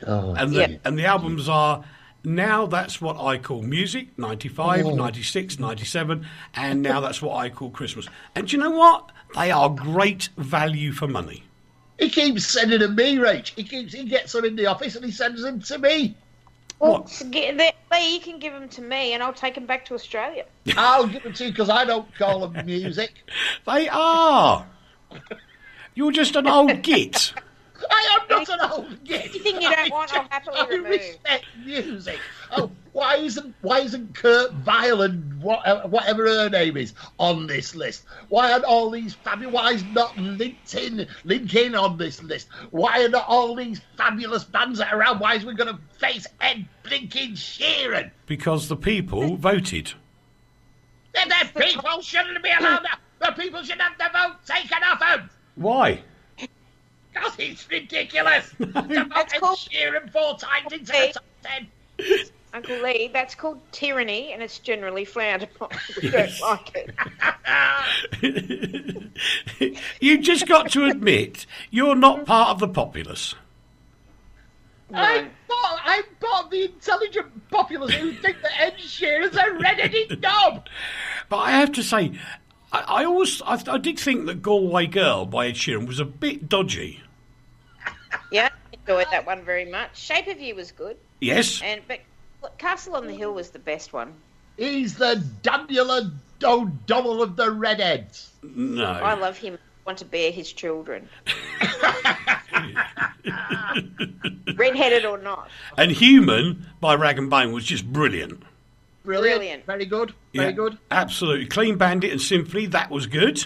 Speaker 5: Oh,
Speaker 2: and the albums are Now That's What I Call Music, 95, 96, 97, and Now That's What I Call Christmas. And do you know what? They are great value for money.
Speaker 5: He keeps sending them me, Rach. He gets them in the office and he sends them to me.
Speaker 4: Well, Leigh, you can give them to me and I'll take them back to Australia.
Speaker 5: I'll give them to you because I don't call them music.
Speaker 2: They are. You're just an old git.
Speaker 5: I am not an old git.
Speaker 4: Anything you don't want, I'll happily remove.
Speaker 5: I respect music. Oh, why isn't Kurt Vile and whatever her name is on this list? Why aren't all these fabulous? Why is not LinkedIn on this list? Why are not all these fabulous bands that are around? Why is we going to face Ed Blinking Sheeran?
Speaker 2: Because the people voted.
Speaker 5: The people shouldn't be allowed. The people should have the vote taken off them.
Speaker 2: Why?
Speaker 5: Because it's ridiculous. To vote Ed Sheeran 4 times into the top 10.
Speaker 4: Uncle Leigh, that's called tyranny, and it's generally frowned upon. We don't like
Speaker 2: it. You just got to admit you're not part of the populace.
Speaker 4: No.
Speaker 5: I'm part of the intelligent populace who think that Ed Sheeran's a red-headed knob.
Speaker 2: But I have to say, I did think that Galway Girl by Ed Sheeran was a bit dodgy.
Speaker 4: Yeah, I enjoyed that one very much. Shape of You was good.
Speaker 2: Yes.
Speaker 4: But Castle on the Hill was the best one.
Speaker 5: He's the Daniel O'Donnell of the Redheads.
Speaker 2: No.
Speaker 4: I love him. I want to bear his children. Red-headed or not.
Speaker 2: And Human by Rag and Bone was just brilliant.
Speaker 5: Brilliant. Very good. Very good.
Speaker 2: Absolutely. Clean Bandit and Symphony, that was good.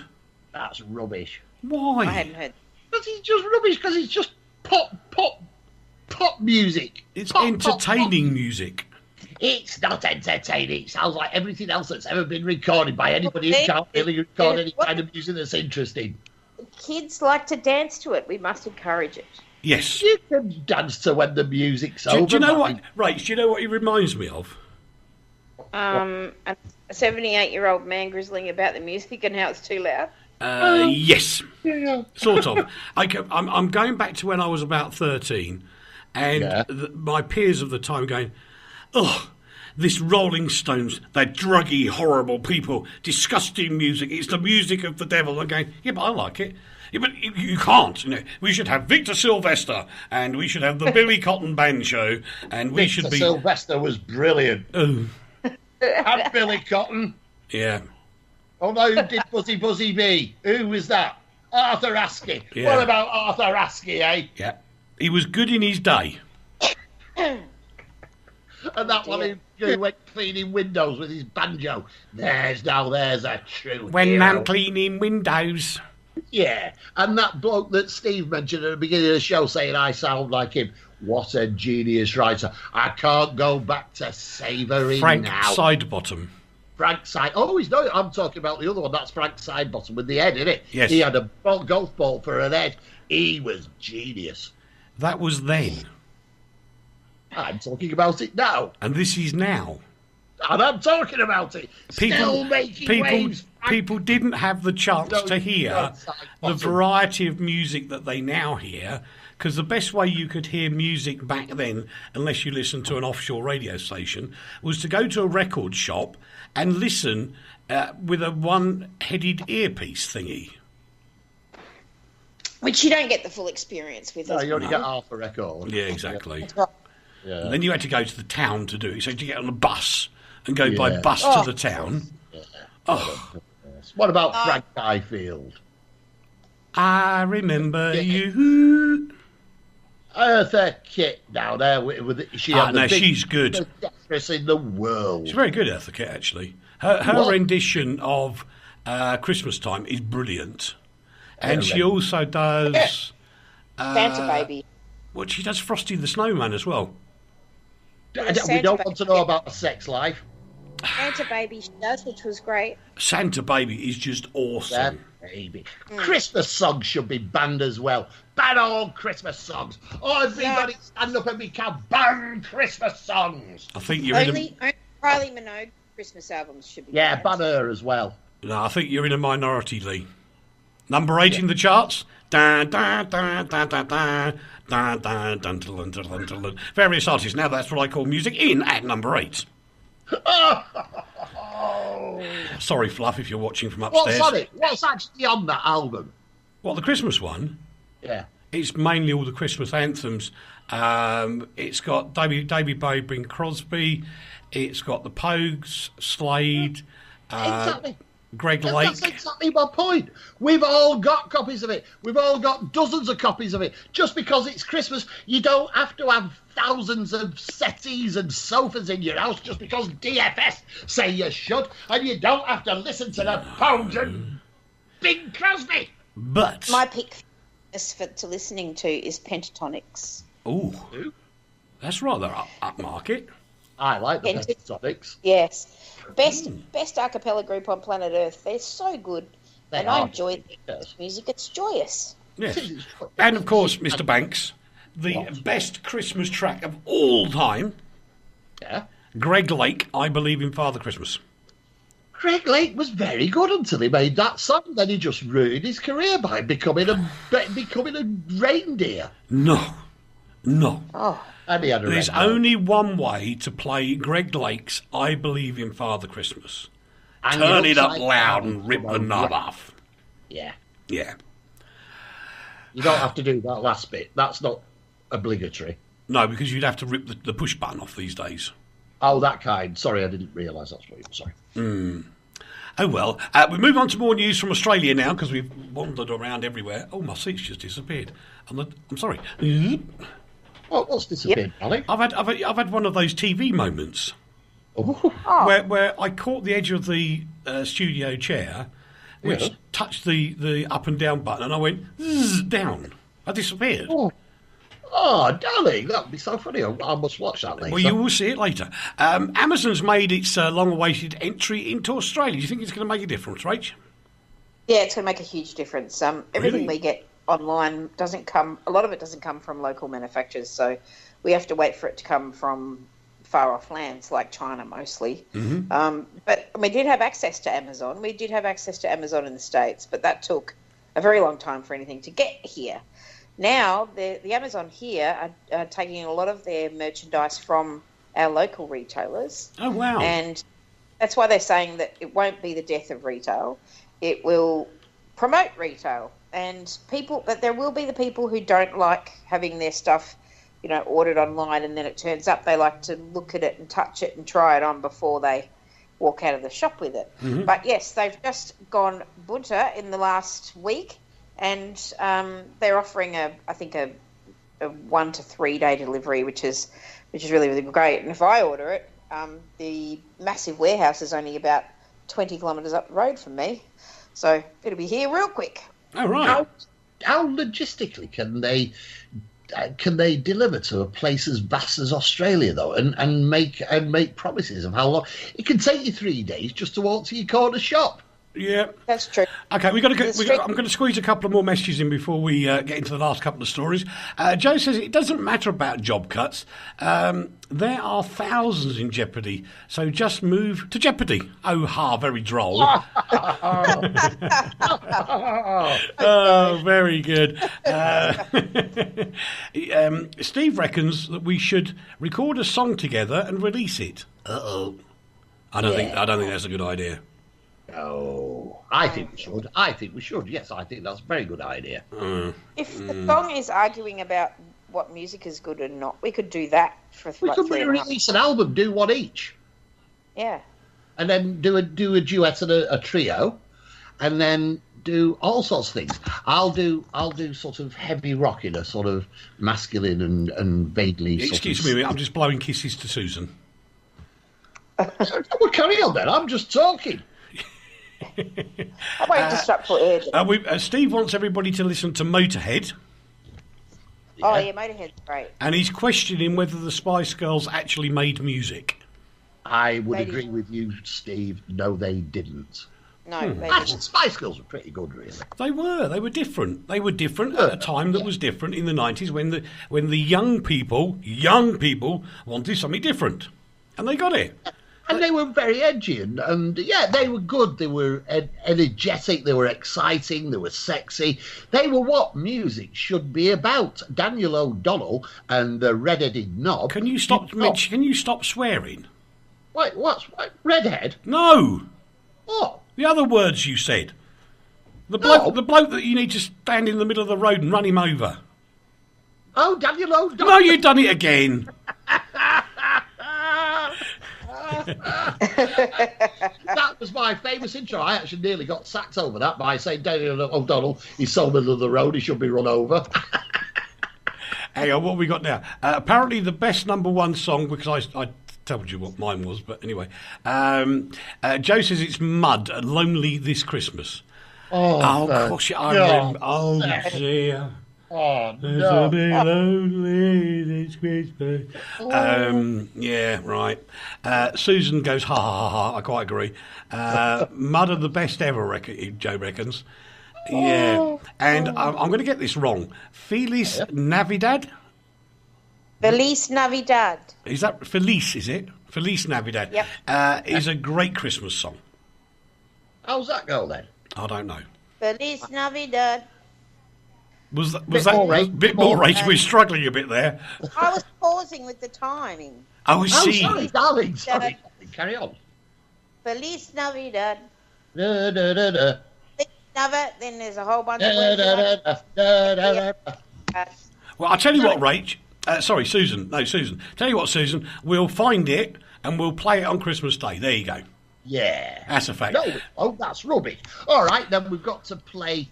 Speaker 5: That's rubbish.
Speaker 2: Why?
Speaker 4: I hadn't heard.
Speaker 5: Because he's just rubbish, because it's just pop music.
Speaker 2: It's entertaining music.
Speaker 5: It's not entertaining. It sounds like everything else that's ever been recorded by anybody who can't really record any kind of music that's interesting.
Speaker 4: Kids like to dance to it. We must encourage it.
Speaker 2: Yes.
Speaker 5: You can dance to when the music's over.
Speaker 2: Do you know what? Right, do you know what he reminds me of?
Speaker 4: A 78-year-old man grizzling about the music and how it's too loud.
Speaker 2: Yes, sort of. I'm going back to when I was about 13, and my peers of the time going, "Oh, this Rolling Stones, they're druggy, horrible people, disgusting music. It's the music of the devil." I'm going, "Yeah, but I like it." Yeah, but you can't. You know, we should have Victor Sylvester, and we should have the Billy Cotton Band Show, and we should be.
Speaker 5: Sylvester was brilliant.
Speaker 2: Oh,
Speaker 5: And Billy Cotton.
Speaker 2: yeah.
Speaker 5: Oh no, who did Buzzy Buzzy Bee? Who was that? Arthur Askey.
Speaker 2: Yeah.
Speaker 5: What about Arthur Askey, eh?
Speaker 2: Yeah, he was good in his day.
Speaker 5: And that one who went cleaning windows with his banjo. There's a true
Speaker 2: When
Speaker 5: hero.
Speaker 2: I'm cleaning windows.
Speaker 5: Yeah, and that bloke that Steve mentioned at the beginning of the show saying I sound like him. What a genius writer. I can't go back to Savoury
Speaker 2: Frank
Speaker 5: now.
Speaker 2: Sidebottom.
Speaker 5: Frank Side. Oh, he's not. I'm talking about the other one. That's Frank Sidebottom with the head, isn't it?
Speaker 2: Yes.
Speaker 5: He had a golf ball for an head. He was genius.
Speaker 2: That was then.
Speaker 5: I'm talking about it now.
Speaker 2: And this is now.
Speaker 5: And I'm talking about it. Still making waves.
Speaker 2: People didn't have the chance to hear the
Speaker 5: Sidebottom.
Speaker 2: variety of music that they now hear, because the best way you could hear music back then, unless you listened to an offshore radio station, was to go to a record shop and listen with a one-headed earpiece thingy.
Speaker 4: Which you don't get the full experience with.
Speaker 5: No, you only get half a record.
Speaker 2: Yeah, exactly.
Speaker 5: Yeah.
Speaker 2: And then you had to go to the town to do it. So you had to get on a bus and go by bus to the town. Oh,
Speaker 5: What about Frank Highfield?
Speaker 2: I remember you.
Speaker 5: Eartha Kitt down there with she had the
Speaker 2: she's good.
Speaker 5: the deafest in the world.
Speaker 2: She's very good, Eartha Kitt, actually. Her rendition of Christmas Time is brilliant. And she also does...
Speaker 4: Santa Baby.
Speaker 2: Well, she does Frosty the Snowman as well.
Speaker 5: We don't want to know about the sex life.
Speaker 4: Santa Baby she does, which was great.
Speaker 2: Santa Baby is just awesome.
Speaker 5: Baby. Christmas songs should be banned as well. Ban all Christmas songs. Oh, everybody stand up and we can ban Christmas songs.
Speaker 2: I think you're
Speaker 4: Only Kylie Minogue Christmas albums should be
Speaker 5: Yeah,
Speaker 4: banned.
Speaker 5: ban her as well.
Speaker 2: No, I think you're in a minority, Leigh. Number 8 in the charts. Da, da, da, da, da, da, da, da, dun, dun, dun, dun, dun, dun. Various artists. Now that's what I call music in at number 8. Sorry, Fluff, if you're watching from upstairs.
Speaker 5: What's on it? What's actually on that album?
Speaker 2: What, the Christmas one?
Speaker 5: Yeah.
Speaker 2: It's mainly all the Christmas anthems. It's got David Bowie, Bing Crosby. It's got the Pogues, Slade,
Speaker 5: Exactly.
Speaker 2: Greg
Speaker 5: And
Speaker 2: Lake.
Speaker 5: that's exactly my point. We've all got copies of it. We've all got dozens of copies of it. Just because it's Christmas, you don't have to have thousands of settees and sofas in your house just because DFS say you should. And you don't have to listen to the Pogues and Bing Crosby.
Speaker 2: But...
Speaker 4: My pick to listening to is Pentatonics.
Speaker 2: Ooh. That's rather upmarket.
Speaker 5: I like the Pentatonics.
Speaker 4: Yes. Best a cappella group on planet Earth. They're so good.
Speaker 5: They
Speaker 4: I
Speaker 5: are.
Speaker 4: enjoy the music. It's joyous.
Speaker 2: Yes. And, of course, Mr. Banks, the best Christmas track of all time.
Speaker 5: Yeah.
Speaker 2: Greg Lake, I Believe in Father Christmas.
Speaker 5: Greg Lake was very good until he made that song. Then he just ruined his career by becoming a reindeer.
Speaker 2: No.
Speaker 4: Oh.
Speaker 5: And he had a
Speaker 2: There's
Speaker 5: red nose.
Speaker 2: only one way to play Greg Lake's I Believe in Father Christmas.
Speaker 5: And
Speaker 2: Turn
Speaker 5: you
Speaker 2: it up
Speaker 5: upside
Speaker 2: loud
Speaker 5: down
Speaker 2: and rip
Speaker 5: from
Speaker 2: the
Speaker 5: a
Speaker 2: knob
Speaker 5: rock.
Speaker 2: off.
Speaker 5: Yeah.
Speaker 2: Yeah.
Speaker 5: You don't have to do that last bit. That's not obligatory.
Speaker 2: No, because you'd have to rip the push button off these days.
Speaker 5: Oh, that kind. Sorry, I didn't realise that's what you were saying.
Speaker 2: Oh, well. We move on to more news from Australia now, because we've wandered around everywhere. Oh, my seat's just disappeared. I'm sorry.
Speaker 5: Well, what's disappeared, Ali?
Speaker 2: I've had one of those TV moments
Speaker 5: Oh.
Speaker 2: where I caught the edge of the studio chair, which touched the up and down button, and I went zzz, down. I disappeared.
Speaker 5: Oh, darling, that would be so funny. I must watch that later.
Speaker 2: Well, you will see it later. Amazon's made its long-awaited entry into Australia. Do you think it's going to make a difference, Rach?
Speaker 4: Yeah, it's going to make a huge difference. Everything
Speaker 2: Really?
Speaker 4: we get online doesn't come. A lot of it doesn't come from local manufacturers, so we have to wait for it to come from far off lands like China mostly. But we did have access to Amazon. We did have access to Amazon in the States, but that took a very long time for anything to get here. Now, the Amazon here are taking a lot of their merchandise from our local retailers.
Speaker 2: Oh, wow.
Speaker 4: And that's why they're saying that it won't be the death of retail. It will promote retail. But there will be the people who don't like having their stuff, ordered online and then it turns up. They like to look at it and touch it and try it on before they walk out of the shop with it. But yes, they've just gone bunter in the last week, and they're offering a 1 to 3 day delivery, which is really, really great. And if I order it, the massive warehouse is only about 20 kilometres up the road from me, so it'll be here real quick.
Speaker 2: Oh, right.
Speaker 5: How logistically can they deliver to a place as vast as Australia, though, and make promises of how long? It can take you 3 days just to walk to your corner shop.
Speaker 2: Yeah,
Speaker 4: that's true.
Speaker 2: Okay, I'm going to squeeze a couple of more messages in before we get into the last couple of stories. Joe says it doesn't matter about job cuts. There are thousands in jeopardy, so just move to jeopardy. Oh, ha, very droll. Oh, very good. Steve reckons that we should record a song together and release it. Uh-oh. I don't think that's a good idea.
Speaker 5: Oh, I think we should. Yes, I think that's a very good idea.
Speaker 4: If the song is arguing about what music is good and not, we could do that for
Speaker 5: we could release an album, do one each.
Speaker 4: Yeah.
Speaker 5: And then do a duet and a trio, and then do all sorts of things. I'll do sort of heavy rock in a sort of masculine and vaguely.
Speaker 2: Excuse me, I'm just blowing kisses to Susan.
Speaker 5: Well, carry on then. I'm just talking.
Speaker 4: I won't disrupt for Ed.
Speaker 2: Steve wants everybody to listen to Motorhead.
Speaker 4: Oh, yeah, Motorhead's great.
Speaker 2: And he's questioning whether the Spice Girls actually made music.
Speaker 5: I would agree with you, Steve. No, they didn't.
Speaker 4: No, they didn't.
Speaker 5: Actually, Spice Girls were pretty good, really.
Speaker 2: They were different. They were different at a time that was different in the 90s when the young people wanted something different. And they got it.
Speaker 5: And they were very edgy, and yeah, they were good. They were energetic, they were exciting, they were sexy. They were what music should be about. Daniel O'Donnell and the red-headed knob.
Speaker 2: Can you stop, Mitch? Can you stop swearing?
Speaker 5: Wait, what? Redhead?
Speaker 2: No.
Speaker 5: What?
Speaker 2: The other words you said. The bloke that you need to stand in the middle of the road and run him over.
Speaker 5: Oh, Daniel O'Donnell.
Speaker 2: No, you've done it again.
Speaker 5: That was my famous intro. I actually nearly got sacked over that by saying Daniel O'Donnell, he's so middle of the road, he should be run over.
Speaker 2: Hang on, what have we got now? Apparently the best number one song, because I told you what mine was, but anyway. Joe says it's Mud, Lonely This Christmas. Oh gosh, I remember. Oh, dear.
Speaker 5: Oh,
Speaker 2: no. Be lonely this Christmas. Yeah, right. Susan goes, ha, ha, ha, ha. I quite agree. Mud are the best ever, Joe reckons. Yeah. And I'm going to get this wrong. Feliz Navidad?
Speaker 4: Feliz Navidad.
Speaker 2: Is that Feliz, is it? Feliz Navidad.
Speaker 4: Yep.
Speaker 2: Is a great Christmas song.
Speaker 5: How's that go, then?
Speaker 2: I don't know.
Speaker 4: Feliz Navidad.
Speaker 2: Was that a bit more rage? We're struggling a bit there.
Speaker 4: I was pausing with the timing.
Speaker 2: Oh, I see.
Speaker 5: Sorry, darling. Sorry. Carry on.
Speaker 4: Feliz Navidad.
Speaker 5: Da, da, da, da.
Speaker 4: Then there's a whole bunch of words.
Speaker 2: Well, I'll tell you what, Rach. Sorry, Susan. No, Susan. Tell you what, Susan. We'll find it and we'll play it on Christmas Day. There you go.
Speaker 5: Yeah.
Speaker 2: That's a fact.
Speaker 5: No, that's rubbish. All right, then we've got to play...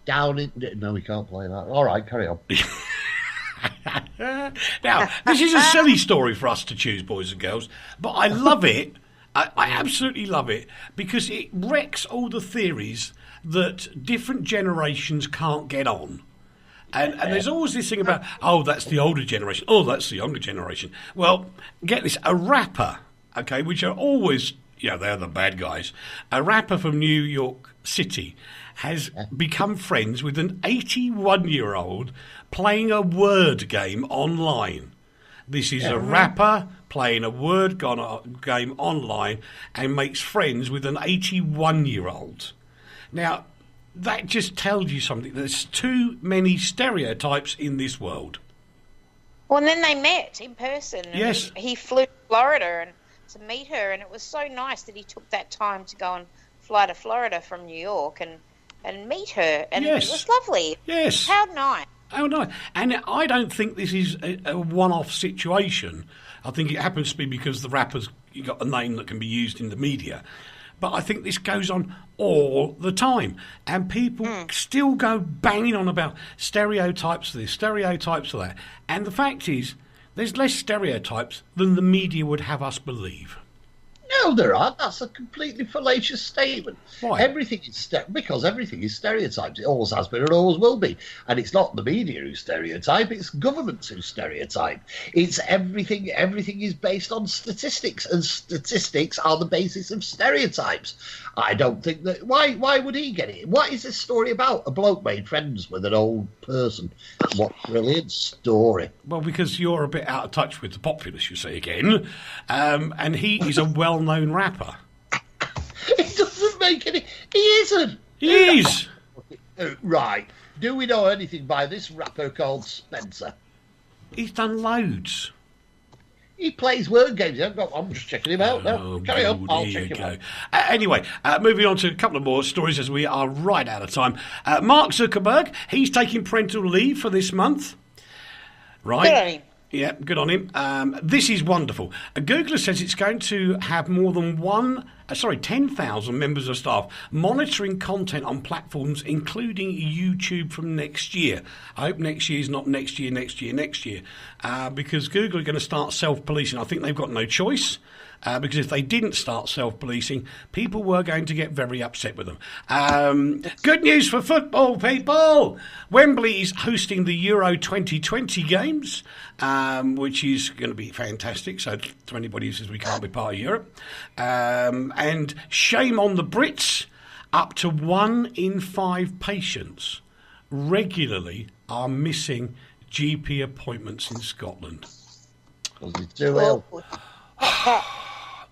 Speaker 5: down in... No, we can't play that. All right, carry on.
Speaker 2: Now, this is a silly story for us to choose, boys and girls, but I love it. I absolutely love it because it wrecks all the theories that different generations can't get on. And there's always this thing about, oh, that's the older generation. Oh, that's the younger generation. Well, get this, a rapper, okay, which are always... Yeah, they're the bad guys. A rapper from New York City has become friends with an 81-year-old playing a word game online. This is a rapper playing a word game online and makes friends with an 81-year-old. Now, that just tells you something. There's too many stereotypes in this world.
Speaker 4: Well, and then they met in person. And
Speaker 2: yes.
Speaker 4: He flew to Florida and to meet her, and it was so nice that he took that time to go and fly to Florida from New York and meet her, and it was lovely.
Speaker 2: Yes.
Speaker 4: How nice.
Speaker 2: How nice. And I don't think this is a one-off situation. I think it happens to be because the rapper's got a name that can be used in the media. But I think this goes on all the time. And people still go banging on about stereotypes of this, stereotypes of that. And the fact is, there's less stereotypes than the media would have us believe.
Speaker 5: No, there aren't. That's a completely fallacious statement.
Speaker 2: Why?
Speaker 5: Everything is because everything is stereotypes. It always has been and always will be. And it's not the media who stereotype, it's governments who stereotype. It's everything. Everything is based on statistics, and statistics are the basis of stereotypes. I don't think that... Why would he get it? What is this story about? A bloke made friends with an old person. What a brilliant story.
Speaker 2: Well, because you're a bit out of touch with the populace, you say again. And he is a well-known rapper.
Speaker 5: It doesn't make any... He isn't.
Speaker 2: He is.
Speaker 5: Right. Do we know anything by this rapper called Spencer?
Speaker 2: He's done loads.
Speaker 5: He plays word games. I'm just checking him out now. Carry on. I'll check him out.
Speaker 2: Anyway, moving on to a couple of more stories as we are right out of time. Mark Zuckerberg, he's taking parental leave for this month. Right.
Speaker 4: Good on him.
Speaker 2: Yeah, good on him. This is wonderful. Google says it's going to have more than 10,000 members of staff monitoring content on platforms, including YouTube, from next year. I hope next year is not next year, because Google are going to start self-policing. I think they've got no choice. Because if they didn't start self-policing, people were going to get very upset with them. Good news for football, people! Wembley is hosting the Euro 2020 games, which is going to be fantastic. So to anybody who says we can't be part of Europe. And shame on the Brits, up to 1 in 5 patients regularly are missing GP appointments in Scotland.
Speaker 5: Was it too ill?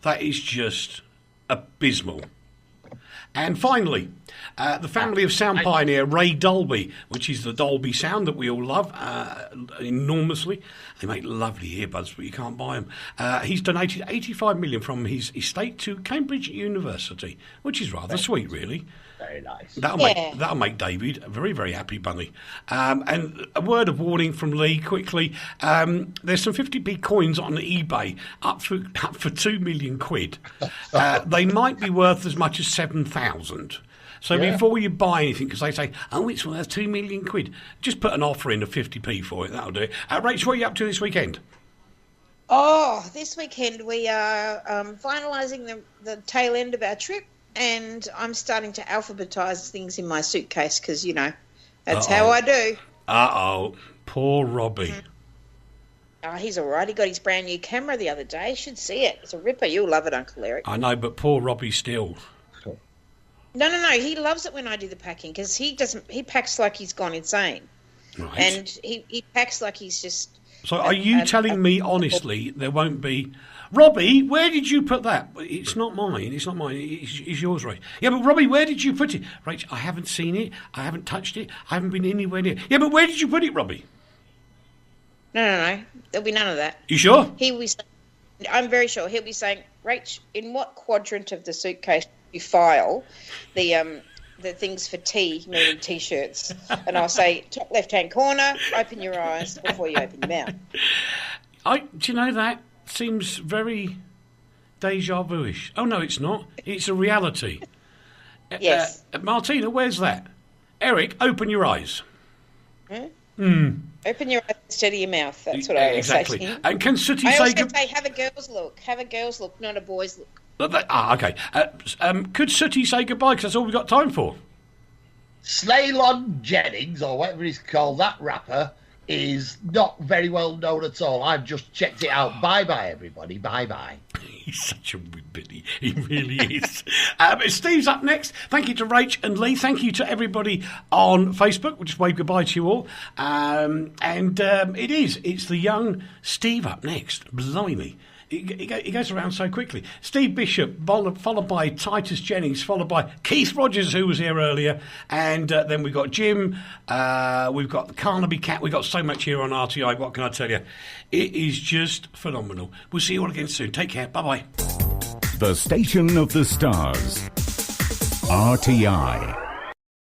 Speaker 2: That is just abysmal. And finally, the family of sound pioneer Ray Dolby, which is the Dolby sound that we all love enormously. They make lovely earbuds, but you can't buy them. He's donated $85 million from his estate to Cambridge University, which is rather sweet, really.
Speaker 5: Very nice.
Speaker 2: That'll make David a very, very happy bunny. And a word of warning from Leigh quickly. There's some 50p coins on eBay up for £2 million. They might be worth as much as 7,000. So before you buy anything, because they say, oh, it's worth £2 million, just put an offer in of 50p for it. That'll do it. Rach, what are you up to this weekend?
Speaker 4: Oh, this weekend we are finalising the tail end of our trip. And I'm starting to alphabetise things in my suitcase because, that's how I do.
Speaker 2: Uh-oh. Poor Robbie.
Speaker 4: Oh, he's all right. He got his brand new camera the other day. You should see it. It's a ripper. You'll love it, Uncle Eric.
Speaker 2: I know, but poor Robbie still.
Speaker 4: No. He loves it when I do the packing because he packs like he's gone insane.
Speaker 2: Right.
Speaker 4: And he packs like he's just...
Speaker 2: So are you telling me honestly there won't be... Robbie, where did you put that? It's not mine. It's yours, Ray. Yeah, but Robbie, where did you put it? Rach, I haven't seen it. I haven't touched it. I haven't been anywhere near. Yeah, but where did you put it, Robbie?
Speaker 4: No. There'll be none of that.
Speaker 2: You sure?
Speaker 4: I'm very sure. He'll be saying, Rach, in what quadrant of the suitcase do you file the things for tea, meaning T-shirts? And I'll say, top left-hand corner, open your eyes before you open your mouth.
Speaker 2: Do you know that? Seems very deja vu-ish. Oh, no, it's not. It's a reality.
Speaker 4: Yes.
Speaker 2: Martina, where's that? Eric, open your eyes.
Speaker 4: Open your eyes instead of your mouth. That's what I always say to him.
Speaker 2: And can Sooty
Speaker 4: I
Speaker 2: say...
Speaker 4: also say, have a girl's look. Have a girl's look, not a boy's look.
Speaker 2: Okay. Could Sooty say goodbye, because that's all we've got time for?
Speaker 5: Slaylon Jennings, or whatever he's called, that rapper, is not very well known at all. I've just checked it out. Bye-bye, everybody. Bye-bye.
Speaker 2: He's such a wibbity. He really is. Steve's up next. Thank you to Rach and Leigh. Thank you to everybody on Facebook. We'll just wave goodbye to you all. It's the young Steve up next. Blimey. He goes around so quickly. Steve Bishop, followed by Titus Jennings, followed by Keith Rogers, who was here earlier, and then we've got Jim, we've got the Carnaby Cat, we've got so much here on RTI, what can I tell you? It is just phenomenal. We'll see you all again soon. Take care. Bye-bye.
Speaker 1: The Station of the Stars. RTI.